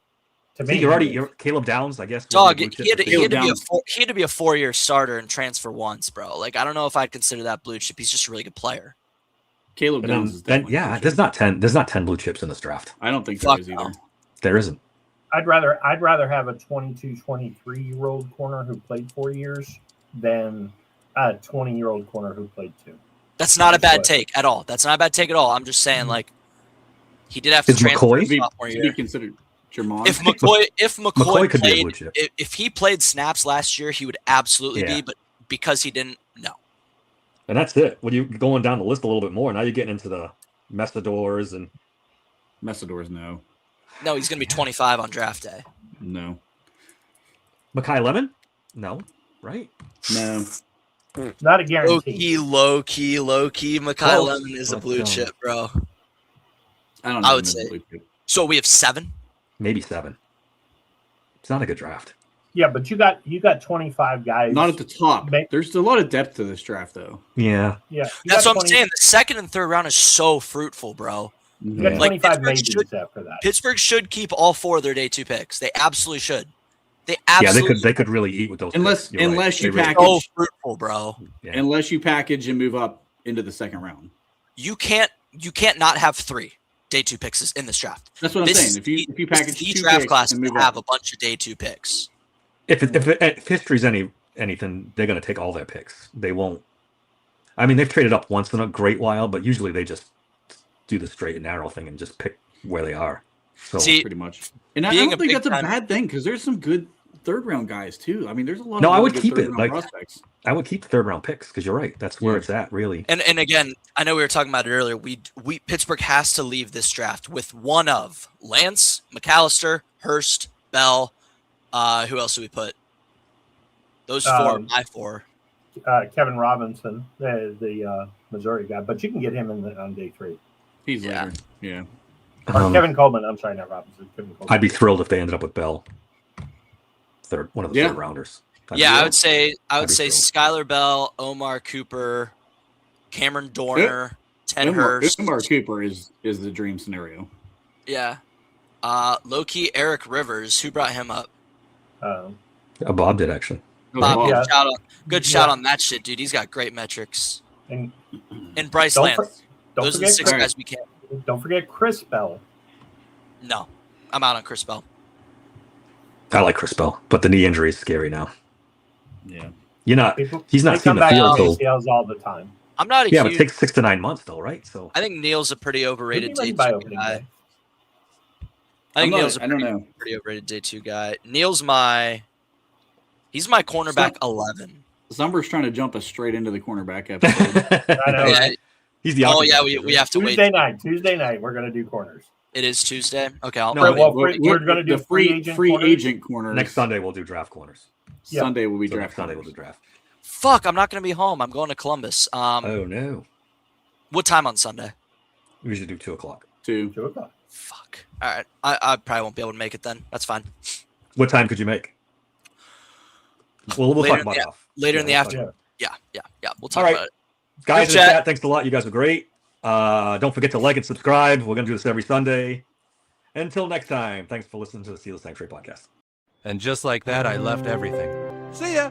to me, you're Caleb Downs, I guess. Dog, he had to be a 4-year starter and transfer once, bro. Like I don't know if I'd consider that blue chip. He's just a really good player. Caleb Downs is there's not 10 blue chips in this draft. I don't think there is either. There isn't. I'd rather have a 22, 23-year-old corner who played 4 years than a 20-year-old corner who played 2. That's not a bad take at all. That's not a bad take at all. I'm just saying, like, he did have to transfer sophomore year. Be considered Jermon. If McCoy could played, be a blue chip. if he played snaps last year, he would absolutely be. But because he didn't, no. And that's it. When you're going down the list a little bit more, now you're getting into the Messidors and no. No, he's going to be 25 on draft day. No. Makai Lemon? No. Right? No. Not a guarantee. Low key. Makai Lemon is a blue chip, bro. I don't know. I would say. So we have 7? Maybe 7. It's not a good draft. Yeah, but you got 25 guys. Not at the top. There's a lot of depth to this draft, though. Yeah. Yeah. That's what I'm saying. The second and third round is so fruitful, bro. You got 25 maybes after that. Pittsburgh should keep all 4 of their day 2 picks. They absolutely should. They absolutely could really eat with those. Unless you package. So fruitful, bro. Yeah. Unless you package and move up into the second round. You can't not have 3 day 2 picks in this draft. That's what I'm saying. If you package the 2 draft picks class and move have up. a bunch of day 2 picks. If history's anything, they're going to take all their picks. They won't. I mean, they've traded up once in a great while, but usually they just do the straight and narrow thing and just pick where they are. So pretty much. And I don't think that's a bad thing because there's some good third round guys too. I mean, there's a lot. No, of I would keep it. Like, prospects. I would keep the third round picks because you're right. That's where it's at, really. And again, I know we were talking about it earlier. We Pittsburgh has to leave this draft with one of Lance, McAllister, Hurst, Bell. Who else do we put? Those 4 are my 4. Kevin Robinson, the Missouri guy, but you can get him on day 3. He's later. Yeah. Or Kevin Coleman. I'm sorry, not Robinson. Kevin Coleman. I'd be thrilled if they ended up with Bell. One of the third rounders. I would say Skylar Bell, Omar Cooper, Cameron Dorner, Ted Hurst. Omar Cooper is the dream scenario. Yeah. Low-key Eric Rivers. Who brought him up? Bob did, actually. Bob, good shout on that shit, dude. He's got great metrics. And Bryce Lance. Those are the 6 guys we can't. Don't forget Chris Bell. No, I'm out on Chris Bell. I like Chris Bell, but the knee injury is scary now. Yeah. He's not seeing the field ACLs all the time. I'm not but it takes 6 to 9 months though, right? So I think Neal's a pretty overrated day 2 guy. I don't know. Pretty overrated day 2 guy. Neal's he's my cornerback 11. Zumber's trying to jump us straight into the cornerback episode. I know. Yeah. He's the we have to wait. Tuesday night, we're going to do corners. It is Tuesday? Okay. We're going to do free agent corners. Next Sunday, we'll do draft corners. Yeah. Sunday will be draft. Sunday we'll do draft. Fuck, I'm not going to be home. I'm going to Columbus. Oh, no. What time on Sunday? We usually do 2 o'clock. 2 o'clock. Fuck. All right. I probably won't be able to make it then. That's fine. What time could you make? Well, we'll talk about it off. Later in the afternoon. Yeah. We'll talk about it. Guys in the chat, thanks a lot. You guys are great. Don't forget to like and subscribe. We're going to do this every Sunday. Until next time, thanks for listening to the Steelers Sanctuary Podcast. And just like that, I left everything. See ya!